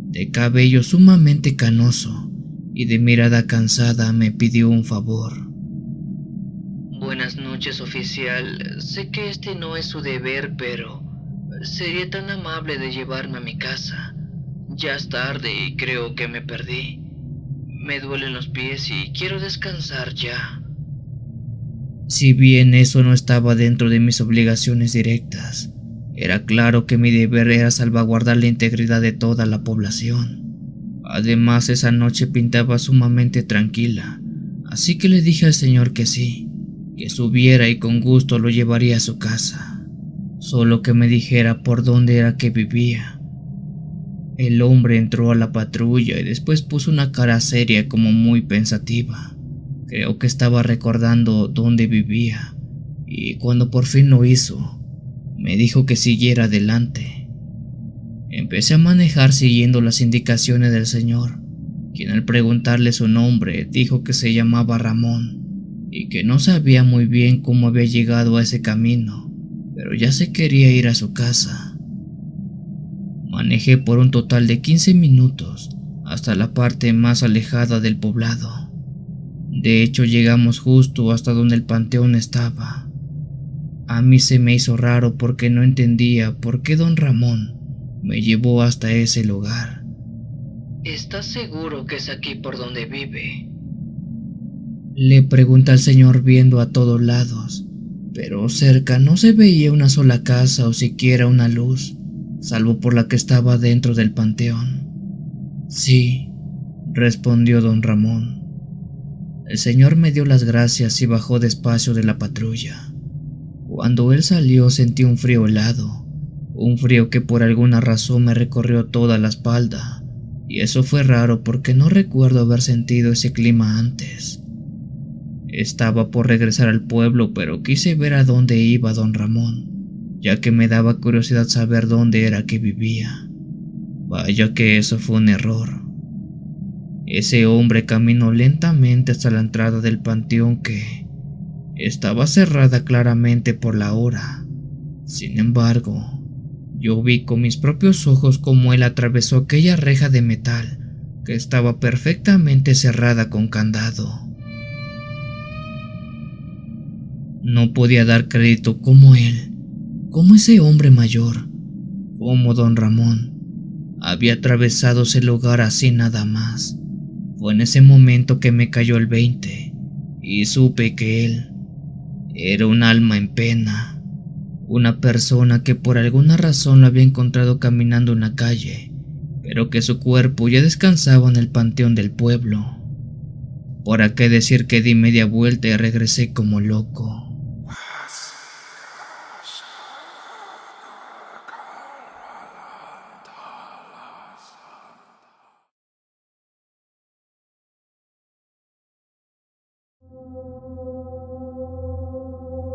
de cabello sumamente canoso y de mirada cansada, me pidió un favor. Buenas noches, oficial. Sé que este no es su deber, pero sería tan amable de llevarme a mi casa. Ya es tarde y creo que me perdí. Me duelen los pies y quiero descansar ya. Si bien eso no estaba dentro de mis obligaciones directas, era claro que mi deber era salvaguardar la integridad de toda la población. Además, esa noche pintaba sumamente tranquila, así que le dije al señor que sí, que subiera y con gusto lo llevaría a su casa, solo que me dijera por dónde era que vivía. El hombre entró a la patrulla y después puso una cara seria como muy pensativa. Creo que estaba recordando dónde vivía, y cuando por fin lo hizo, me dijo que siguiera adelante. Empecé a manejar siguiendo las indicaciones del señor, quien al preguntarle su nombre dijo que se llamaba Ramón y que no sabía muy bien cómo había llegado a ese camino, pero ya se quería ir a su casa. Manejé por un total de 15 minutos hasta la parte más alejada del poblado. De hecho, llegamos justo hasta donde el panteón estaba. A mí se me hizo raro porque no entendía por qué don Ramón me llevó hasta ese lugar. ¿Estás seguro que es aquí por donde vive? Le pregunté al señor viendo a todos lados, pero cerca no se veía una sola casa o siquiera una luz, salvo por la que estaba dentro del panteón. Sí, respondió don Ramón. El señor me dio las gracias y bajó despacio de la patrulla. Cuando él salió sentí un frío helado, un frío que por alguna razón me recorrió toda la espalda, y eso fue raro porque no recuerdo haber sentido ese clima antes. Estaba por regresar al pueblo, pero quise ver a dónde iba don Ramón, ya que me daba curiosidad saber dónde era que vivía. Vaya que eso fue un error. Ese hombre caminó lentamente hasta la entrada del panteón que estaba cerrada claramente por la hora. Sin embargo, yo vi con mis propios ojos cómo él atravesó aquella reja de metal que estaba perfectamente cerrada con candado. No podía dar crédito cómo él, como ese hombre mayor, como don Ramón, había atravesado ese lugar así nada más. Fue en ese momento que me cayó el 20 y supe que él era un alma en pena, una persona que por alguna razón lo había encontrado caminando en la calle, pero que su cuerpo ya descansaba en el panteón del pueblo. ¿Para qué decir que di media vuelta y regresé como loco?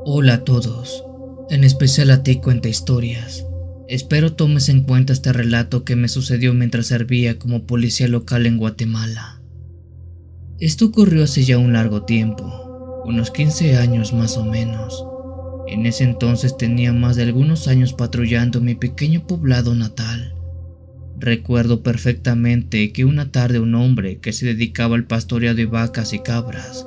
Hola a todos, en especial a ti cuenta historias. Espero tomes en cuenta este relato que me sucedió mientras servía como policía local en Guatemala. Esto ocurrió hace ya un largo tiempo, unos 15 años más o menos. En ese entonces tenía más de algunos años patrullando mi pequeño poblado natal. Recuerdo perfectamente que una tarde un hombre que se dedicaba al pastoreo de vacas y cabras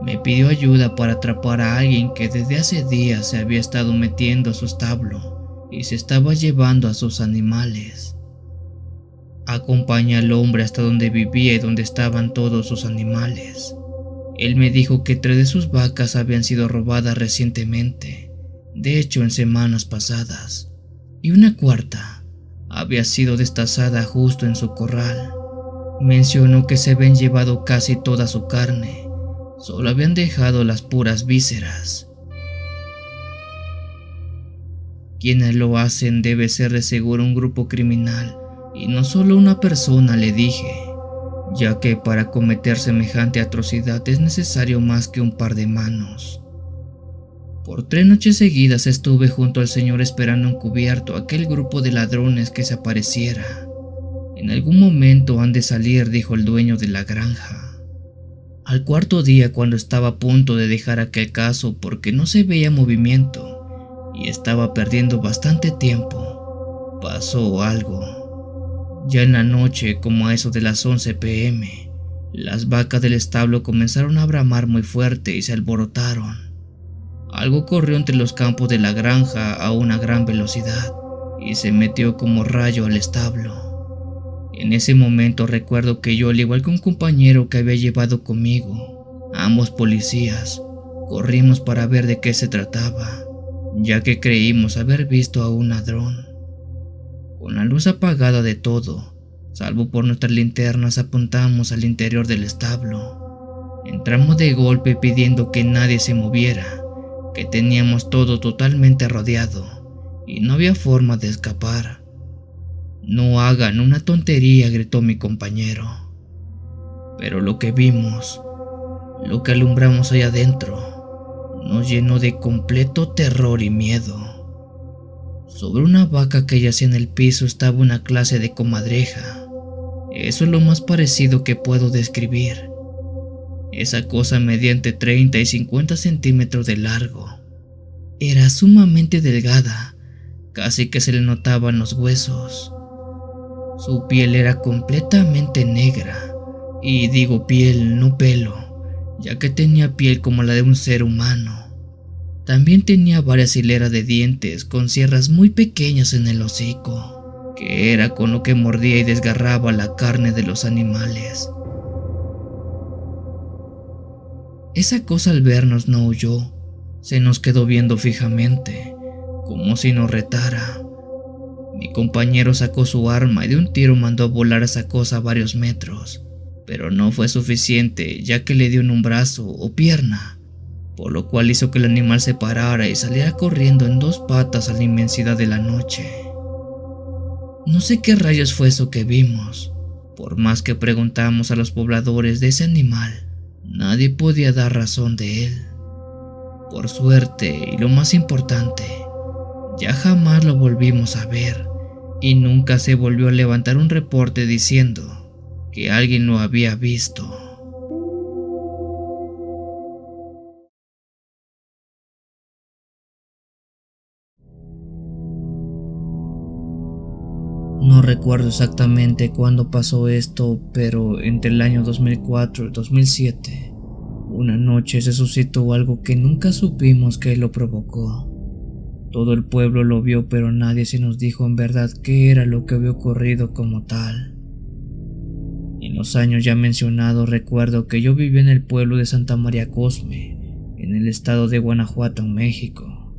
me pidió ayuda para atrapar a alguien que desde hace días se había estado metiendo a su establo y se estaba llevando a sus animales. Acompañé al hombre hasta donde vivía y donde estaban todos sus animales. Él me dijo que 3 de sus vacas habían sido robadas recientemente, de hecho en semanas pasadas, y una cuarta había sido destazada justo en su corral. Mencionó que se habían llevado casi toda su carne, solo habían dejado las puras vísceras. Quienes lo hacen debe ser de seguro un grupo criminal y no solo una persona, le dije, ya que para cometer semejante atrocidad es necesario más que un par de manos. Por 3 noches seguidas estuve junto al señor esperando encubierto a aquel grupo de ladrones que se apareciera. En algún momento han de salir, dijo el dueño de la granja. Al 4.º día, cuando estaba a punto de dejar aquel caso porque no se veía movimiento y estaba perdiendo bastante tiempo, pasó algo. Ya en la noche, como a eso de las 11 p.m, las vacas del establo comenzaron a bramar muy fuerte y se alborotaron. Algo corrió entre los campos de la granja a una gran velocidad y se metió como rayo al establo. En ese momento recuerdo que yo, al igual que un compañero que había llevado conmigo, ambos policías, corrimos para ver de qué se trataba, ya que creímos haber visto a un ladrón. Con la luz apagada de todo, salvo por nuestras linternas, apuntamos al interior del establo. Entramos de golpe pidiendo que nadie se moviera, que teníamos todo totalmente rodeado y no había forma de escapar. No hagan una tontería, gritó mi compañero. Pero lo que vimos, lo que alumbramos allá adentro, nos llenó de completo terror y miedo. Sobre una vaca que yacía en el piso estaba una clase de comadreja. Eso es lo más parecido que puedo describir. Esa cosa medía entre 30 y 50 centímetros de largo. Era sumamente delgada, casi que se le notaban los huesos. Su piel era completamente negra, y digo piel, no pelo, ya que tenía piel como la de un ser humano. También tenía varias hileras de dientes con sierras muy pequeñas en el hocico, que era con lo que mordía y desgarraba la carne de los animales. Esa cosa al vernos no huyó, se nos quedó viendo fijamente, como si nos retara. Mi compañero sacó su arma y de un tiro mandó a volar a esa cosa a varios metros, pero no fue suficiente ya que le dio en un brazo o pierna, por lo cual hizo que el animal se parara y saliera corriendo en dos patas a la inmensidad de la noche. No sé qué rayos fue eso que vimos. Por más que preguntamos a los pobladores de ese animal, nadie podía dar razón de él. Por suerte, y lo más importante, ya jamás lo volvimos a ver y nunca se volvió a levantar un reporte diciendo que alguien lo había visto. No recuerdo exactamente cuándo pasó esto, pero entre el año 2004 y 2007, una noche se suscitó algo que nunca supimos qué lo provocó. Todo el pueblo lo vio, pero nadie se nos dijo en verdad qué era lo que había ocurrido como tal. En los años ya mencionados recuerdo que yo vivía en el pueblo de Santa María Cosme, en el estado de Guanajuato, en México.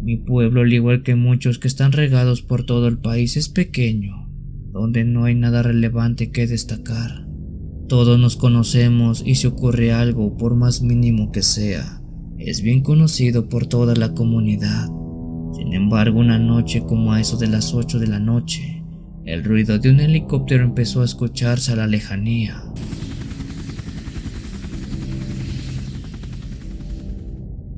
Mi pueblo, al igual que muchos que están regados por todo el país, es pequeño, donde no hay nada relevante que destacar. Todos nos conocemos y si ocurre algo, por más mínimo que sea, es bien conocido por toda la comunidad. Sin embargo, una noche como a eso de las 8 de la noche, el ruido de un helicóptero empezó a escucharse a la lejanía.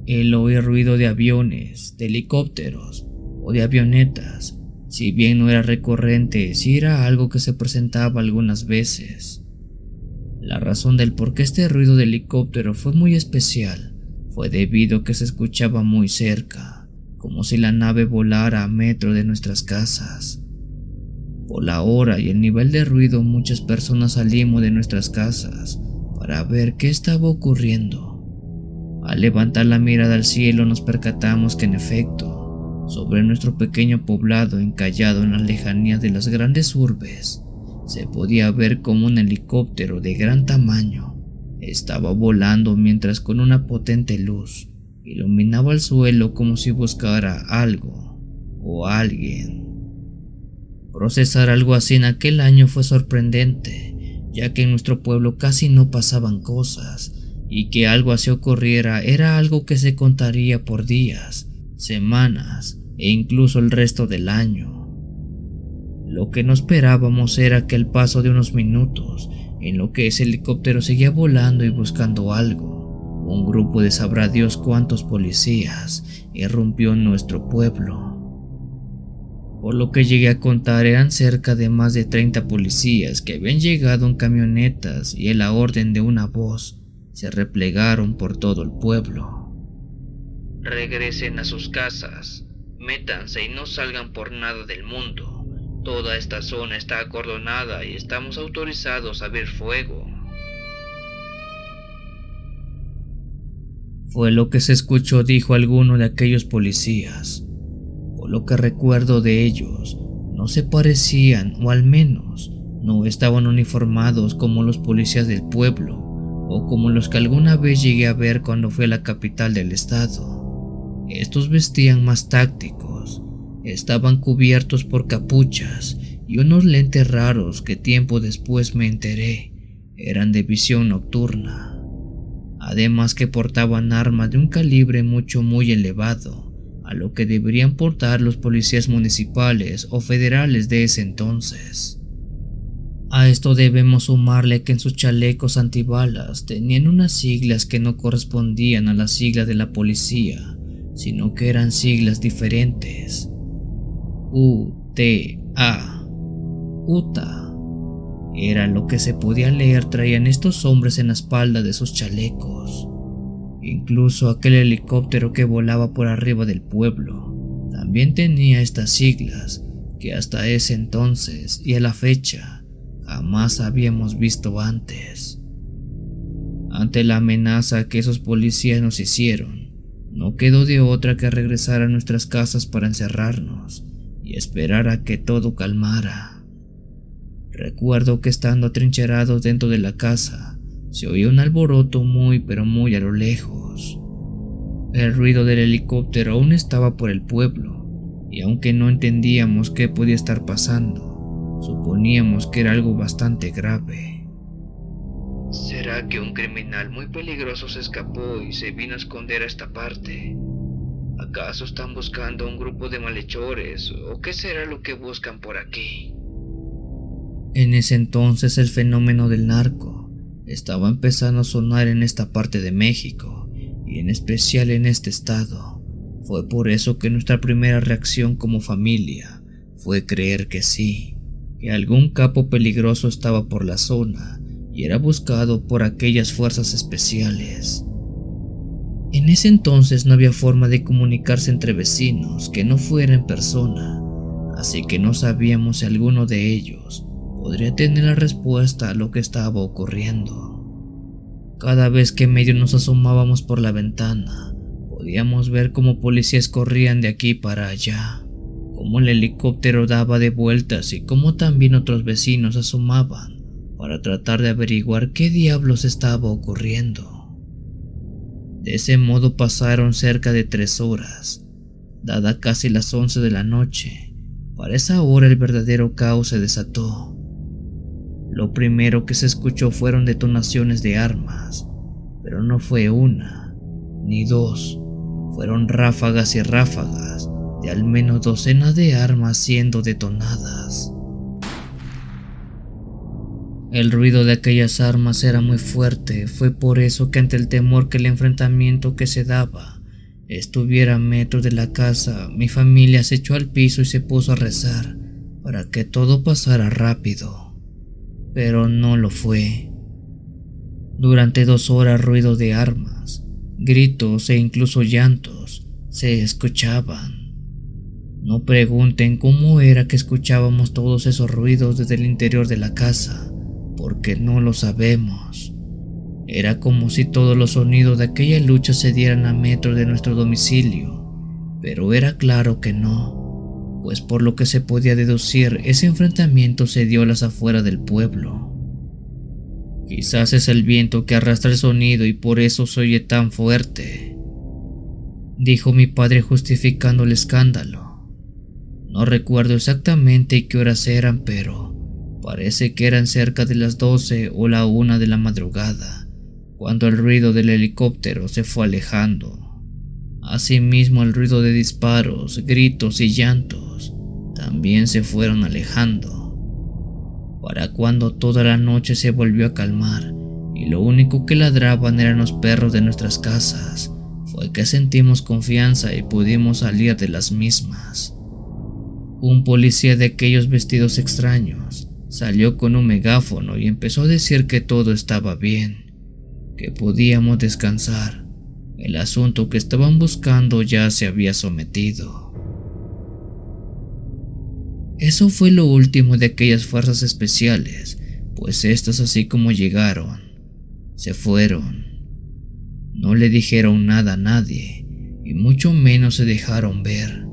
El oír ruido de aviones, de helicópteros o de avionetas, si bien no era recurrente, sí era algo que se presentaba algunas veces. La razón del por qué este ruido de helicóptero fue muy especial fue debido a que se escuchaba muy cerca, como si la nave volara a metro de nuestras casas. Por la hora y el nivel de ruido, muchas personas salimos de nuestras casas para ver qué estaba ocurriendo. Al levantar la mirada al cielo nos percatamos que en efecto, sobre nuestro pequeño poblado encallado en las lejanías de las grandes urbes, se podía ver como un helicóptero de gran tamaño estaba volando mientras con una potente luz iluminaba el suelo como si buscara algo o alguien. Procesar algo así en aquel año fue sorprendente, ya que en nuestro pueblo casi no pasaban cosas, y que algo así ocurriera era algo que se contaría por días, semanas e incluso el resto del año. Lo que no esperábamos era que al paso de unos minutos, en lo que ese helicóptero seguía volando y buscando algo, un grupo de sabrá Dios cuántos policías irrumpió en nuestro pueblo. Por lo que llegué a contar, eran cerca de más de 30 policías que habían llegado en camionetas y a la orden de una voz se replegaron por todo el pueblo. Regresen a sus casas, métanse y no salgan por nada del mundo. Toda esta zona está acordonada y estamos autorizados a abrir fuego. Fue lo que se escuchó, dijo alguno de aquellos policías. Por lo que recuerdo de ellos, no se parecían, o al menos no estaban uniformados como los policías del pueblo, o como los que alguna vez llegué a ver cuando fui a la capital del estado. Estos vestían más tácticos, estaban cubiertos por capuchas y unos lentes raros que tiempo después me enteré eran de visión nocturna. Además que portaban armas de un calibre muy elevado, a lo que deberían portar los policías municipales o federales de ese entonces. A esto debemos sumarle que en sus chalecos antibalas tenían unas siglas que no correspondían a las siglas de la policía, sino que eran siglas diferentes. UTA. UTA. Era lo que se podía leer traían estos hombres en la espalda de sus chalecos. Incluso aquel helicóptero que volaba por arriba del pueblo también tenía estas siglas que hasta ese entonces y a la fecha jamás habíamos visto antes. Ante la amenaza que esos policías nos hicieron, no quedó de otra que regresar a nuestras casas para encerrarnos y esperar a que todo calmara. Recuerdo que estando atrincherados dentro de la casa, se oía un alboroto muy a lo lejos. El ruido del helicóptero aún estaba por el pueblo, y aunque no entendíamos qué podía estar pasando, suponíamos que era algo bastante grave. ¿Será que un criminal muy peligroso se escapó y se vino a esconder a esta parte? ¿Acaso están buscando a un grupo de malhechores o qué será lo que buscan por aquí? En ese entonces el fenómeno del narco estaba empezando a sonar en esta parte de México y en especial en este estado. Fue por eso que nuestra primera reacción como familia fue creer que sí, que algún capo peligroso estaba por la zona y era buscado por aquellas fuerzas especiales. En ese entonces no había forma de comunicarse entre vecinos que no fuera en persona, así que no sabíamos si alguno de ellos podría tener la respuesta a lo que estaba ocurriendo. Cada vez que medio nos asomábamos por la ventana, podíamos ver cómo policías corrían de aquí para allá, cómo el helicóptero daba de vueltas y cómo también otros vecinos asomaban para tratar de averiguar qué diablos estaba ocurriendo. De ese modo pasaron cerca de 3 horas, dada casi las 11 de la noche. Para esa hora el verdadero caos se desató. Lo primero que se escuchó fueron detonaciones de armas, pero no fue una, ni dos, fueron ráfagas y ráfagas de al menos docenas de armas siendo detonadas. El ruido de aquellas armas era muy fuerte, fue por eso que ante el temor que el enfrentamiento que se daba estuviera a metros de la casa, mi familia se echó al piso y se puso a rezar para que todo pasara rápido. Pero no lo fue. Durante 2 horas ruido de armas, gritos e incluso llantos se escuchaban. No pregunten cómo era que escuchábamos todos esos ruidos desde el interior de la casa, porque no lo sabemos. Era como si todos los sonidos de aquella lucha se dieran a metros de nuestro domicilio, pero era claro que no, pues por lo que se podía deducir, ese enfrentamiento se dio a las afueras del pueblo. Quizás es el viento que arrastra el sonido y por eso se oye tan fuerte, dijo mi padre justificando el escándalo. No recuerdo exactamente qué horas eran, pero parece que eran cerca de las 12 o la 1 de la madrugada, cuando el ruido del helicóptero se fue alejando. Asimismo, el ruido de disparos, gritos y llantos también se fueron alejando. Para cuando toda la noche se volvió a calmar y lo único que ladraban eran los perros de nuestras casas, fue que sentimos confianza y pudimos salir de las mismas. Un policía de aquellos vestidos extraños salió con un megáfono y empezó a decir que todo estaba bien, que podíamos descansar. El asunto que estaban buscando ya se había sometido. Eso fue lo último de aquellas fuerzas especiales, pues estas, así como llegaron, se fueron. No le dijeron nada a nadie y mucho menos se dejaron ver.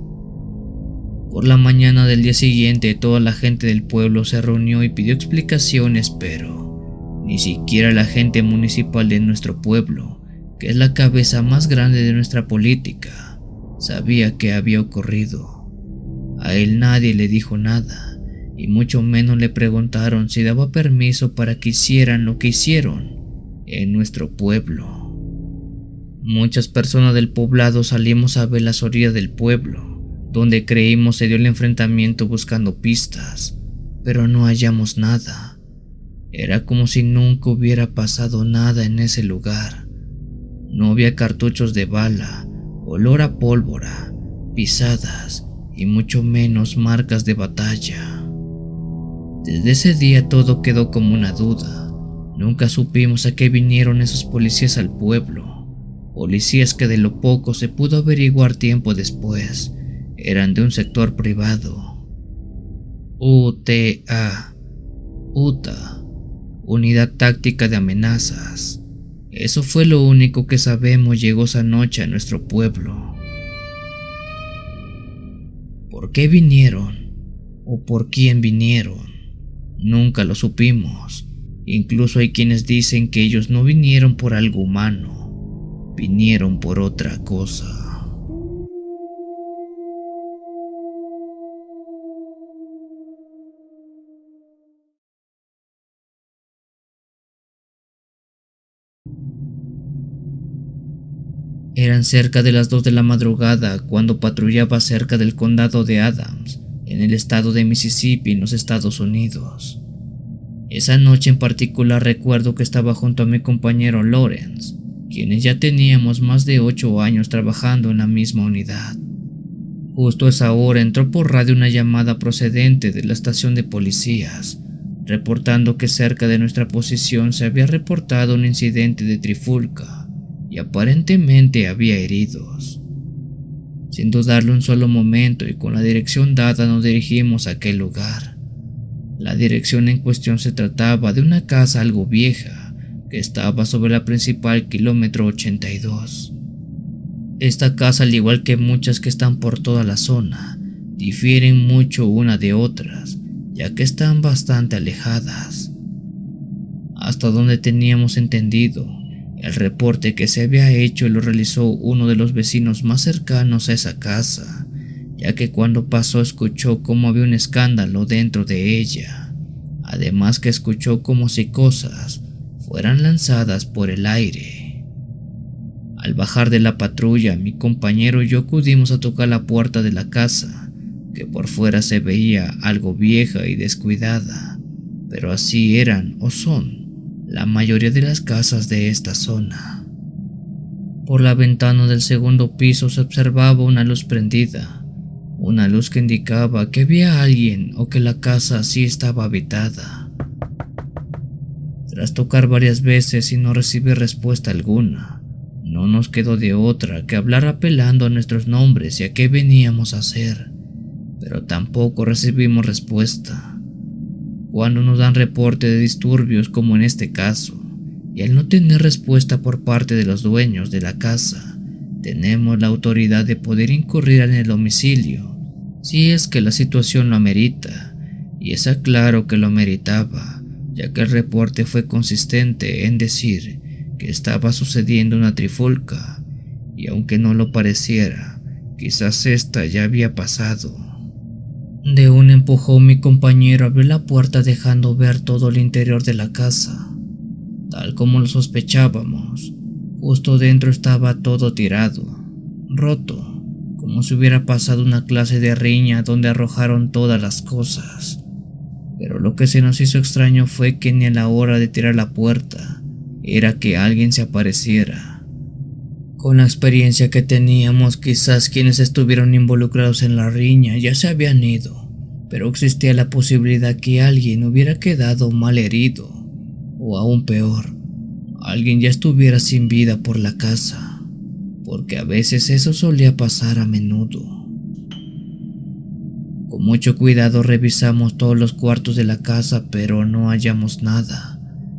Por la mañana del día siguiente, toda la gente del pueblo se reunió y pidió explicaciones, pero ni siquiera la gente municipal de nuestro pueblo, que es la cabeza más grande de nuestra política, sabía qué había ocurrido. A él nadie le dijo nada, y mucho menos le preguntaron si daba permiso para que hicieran lo que hicieron en nuestro pueblo. Muchas personas del poblado salimos a ver las orillas del pueblo, donde creímos se dio el enfrentamiento buscando pistas, pero no hallamos nada. Era como si nunca hubiera pasado nada en ese lugar. No había cartuchos de bala, olor a pólvora, pisadas y mucho menos marcas de batalla. Desde ese día todo quedó como una duda. Nunca supimos a qué vinieron esos policías al pueblo, policías que de lo poco se pudo averiguar tiempo después eran de un sector privado. UTA, UTA, Unidad Táctica de Amenazas. Eso fue lo único que sabemos llegó esa noche a nuestro pueblo. ¿Por qué vinieron? ¿O por quién vinieron? Nunca lo supimos. Incluso hay quienes dicen que ellos no vinieron por algo humano, vinieron por otra cosa. Eran cerca de las 2 de la madrugada cuando patrullaba cerca del condado de Adams, en el estado de Mississippi, en los Estados Unidos. Esa noche en particular recuerdo que estaba junto a mi compañero Lawrence, quienes ya teníamos más de 8 años trabajando en la misma unidad. Justo a esa hora entró por radio una llamada procedente de la estación de policías, reportando que cerca de nuestra posición se había reportado un incidente de trifulca y aparentemente había heridos. Sin dudarlo un solo momento y con la dirección dada nos dirigimos a aquel lugar. La dirección en cuestión se trataba de una casa algo vieja que estaba sobre la principal kilómetro 82. Esta casa, al igual que muchas que están por toda la zona, difieren mucho una de otras, ya que están bastante alejadas. Hasta donde teníamos entendido, el reporte que se había hecho lo realizó uno de los vecinos más cercanos a esa casa, ya que cuando pasó escuchó cómo había un escándalo dentro de ella, además que escuchó como si cosas fueran lanzadas por el aire. Al bajar de la patrulla, mi compañero y yo acudimos a tocar la puerta de la casa, que por fuera se veía algo vieja y descuidada, pero así eran o son la mayoría de las casas de esta zona. Por la ventana del segundo piso se observaba una luz prendida, una luz que indicaba que había alguien o que la casa sí estaba habitada. Tras tocar varias veces y no recibir respuesta alguna, no nos quedó de otra que hablar apelando a nuestros nombres y a qué veníamos a hacer, pero tampoco recibimos respuesta. Cuando nos dan reporte de disturbios como en este caso, y al no tener respuesta por parte de los dueños de la casa, tenemos la autoridad de poder incurrir en el domicilio, si es que la situación lo amerita, y es claro que lo meritaba, ya que el reporte fue consistente en decir que estaba sucediendo una trifulca, y aunque no lo pareciera, quizás esta ya había pasado. De un empujón mi compañero abrió la puerta dejando ver todo el interior de la casa. Tal como lo sospechábamos, justo dentro estaba todo tirado, roto, como si hubiera pasado una clase de riña donde arrojaron todas las cosas. Pero lo que se nos hizo extraño fue que ni a la hora de tirar la puerta era que alguien se apareciera. Con la experiencia que teníamos, quizás quienes estuvieron involucrados en la riña ya se habían ido, pero existía la posibilidad que alguien hubiera quedado mal herido, o aún peor, alguien ya estuviera sin vida por la casa, porque a veces eso solía pasar a menudo. Con mucho cuidado revisamos todos los cuartos de la casa, pero no hallamos nada.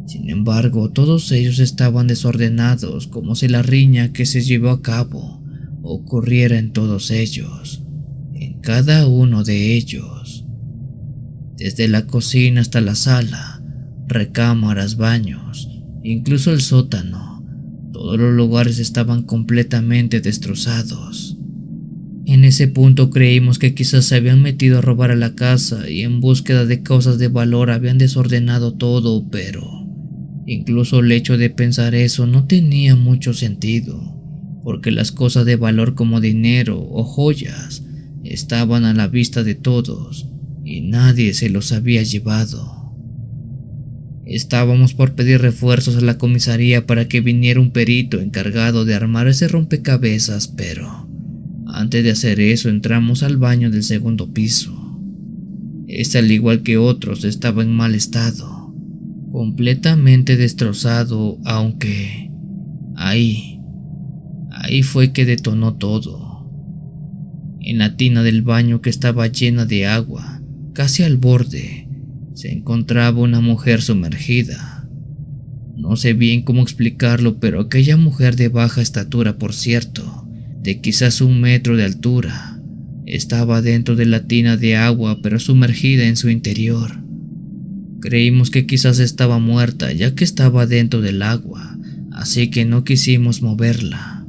Sin embargo, todos ellos estaban desordenados, como si la riña que se llevó a cabo ocurriera en todos ellos, en cada uno de ellos. Desde la cocina hasta la sala, recámaras, baños, incluso el sótano, todos los lugares estaban completamente destrozados. En ese punto creímos que quizás se habían metido a robar a la casa y en búsqueda de cosas de valor habían desordenado todo, pero incluso el hecho de pensar eso no tenía mucho sentido, porque las cosas de valor como dinero o joyas estaban a la vista de todos y nadie se los había llevado. Estábamos por pedir refuerzos a la comisaría para que viniera un perito encargado de armar ese rompecabezas, pero antes de hacer eso entramos al baño del segundo piso. Este, al igual que otros, estaba en mal estado, completamente destrozado, aunque ahí fue que detonó todo. En la tina del baño, que estaba llena de agua, casi al borde, se encontraba una mujer sumergida. No sé bien cómo explicarlo, pero aquella mujer de baja estatura, por cierto, de quizás 1 metro de altura, estaba dentro de la tina de agua, pero sumergida en su interior. Creímos que quizás estaba muerta, ya que estaba dentro del agua, así que no quisimos moverla.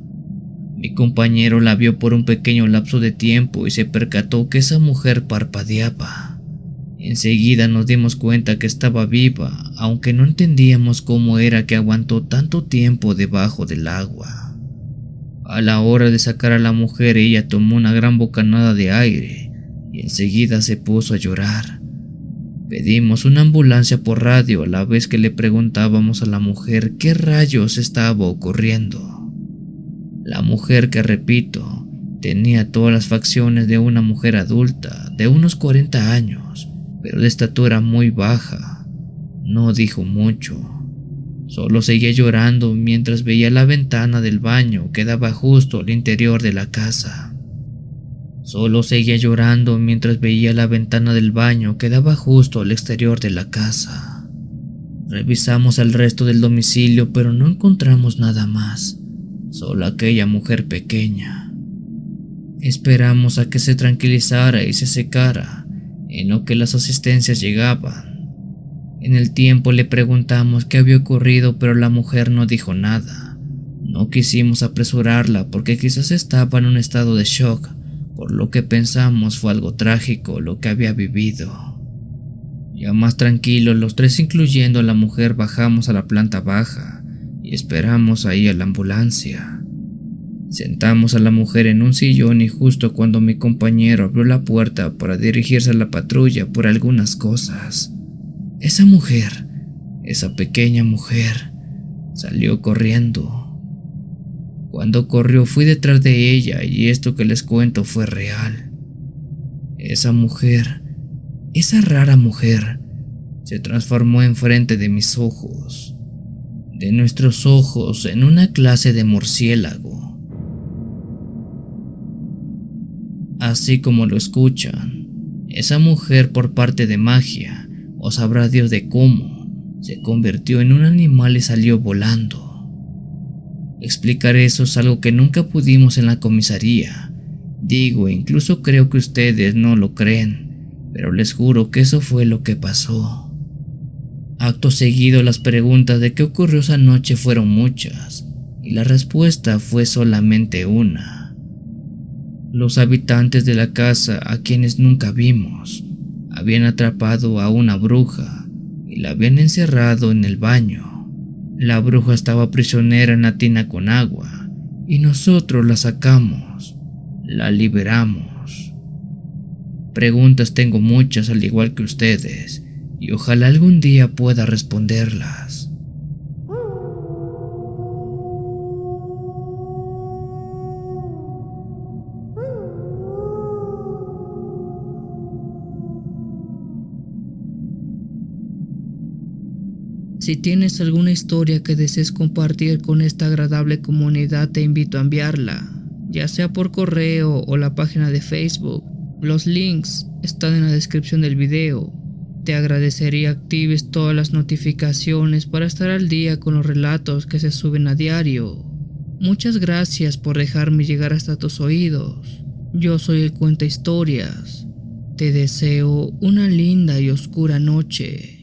Mi compañero la vio por un pequeño lapso de tiempo y se percató que esa mujer parpadeaba. Enseguida nos dimos cuenta que estaba viva, aunque no entendíamos cómo era que aguantó tanto tiempo debajo del agua. A la hora de sacar a la mujer, ella tomó una gran bocanada de aire y enseguida se puso a llorar. Pedimos una ambulancia por radio a la vez que le preguntábamos a la mujer qué rayos estaba ocurriendo. La mujer, que repito, tenía todas las facciones de una mujer adulta de unos 40 años, pero de estatura muy baja. No dijo mucho, solo seguía llorando mientras veía la ventana del baño que daba justo al interior de la casa. Solo seguía llorando mientras veía la ventana del baño que daba justo al exterior de la casa. Revisamos el resto del domicilio, pero no encontramos nada más, solo aquella mujer pequeña. Esperamos a que se tranquilizara y se secara, en lo que las asistencias llegaban. En el tiempo le preguntamos qué había ocurrido, pero la mujer no dijo nada. No quisimos apresurarla porque quizás estaba en un estado de shock, por lo que pensamos fue algo trágico lo que había vivido. Ya más tranquilos, los tres, incluyendo a la mujer, bajamos a la planta baja y esperamos ahí a la ambulancia. Sentamos a la mujer en un sillón y justo cuando mi compañero abrió la puerta para dirigirse a la patrulla por algunas cosas, esa mujer, esa pequeña mujer, salió corriendo. Cuando corrió fui detrás de ella y esto que les cuento fue real. Esa mujer, esa rara mujer, se transformó enfrente de mis ojos, de nuestros ojos, en una clase de murciélago. Así como lo escuchan, esa mujer, por parte de magia, o sabrá Dios de cómo, se convirtió en un animal y salió volando. Explicar eso es algo que nunca pudimos en la comisaría. Digo, incluso creo que ustedes no lo creen, pero les juro que eso fue lo que pasó. Acto seguido, las preguntas de qué ocurrió esa noche fueron muchas, y la respuesta fue solamente una. Los habitantes de la casa, a quienes nunca vimos, habían atrapado a una bruja y la habían encerrado en el baño. La bruja estaba prisionera en la tina con agua y nosotros la sacamos, la liberamos. Preguntas tengo muchas, al igual que ustedes, y ojalá algún día pueda responderlas. Si tienes alguna historia que desees compartir con esta agradable comunidad, te invito a enviarla, ya sea por correo o la página de Facebook. Los links están en la descripción del video. Te agradecería actives todas las notificaciones para estar al día con los relatos que se suben a diario. Muchas gracias por dejarme llegar hasta tus oídos. Yo soy el Cuenta Historias. Te deseo una linda y oscura noche.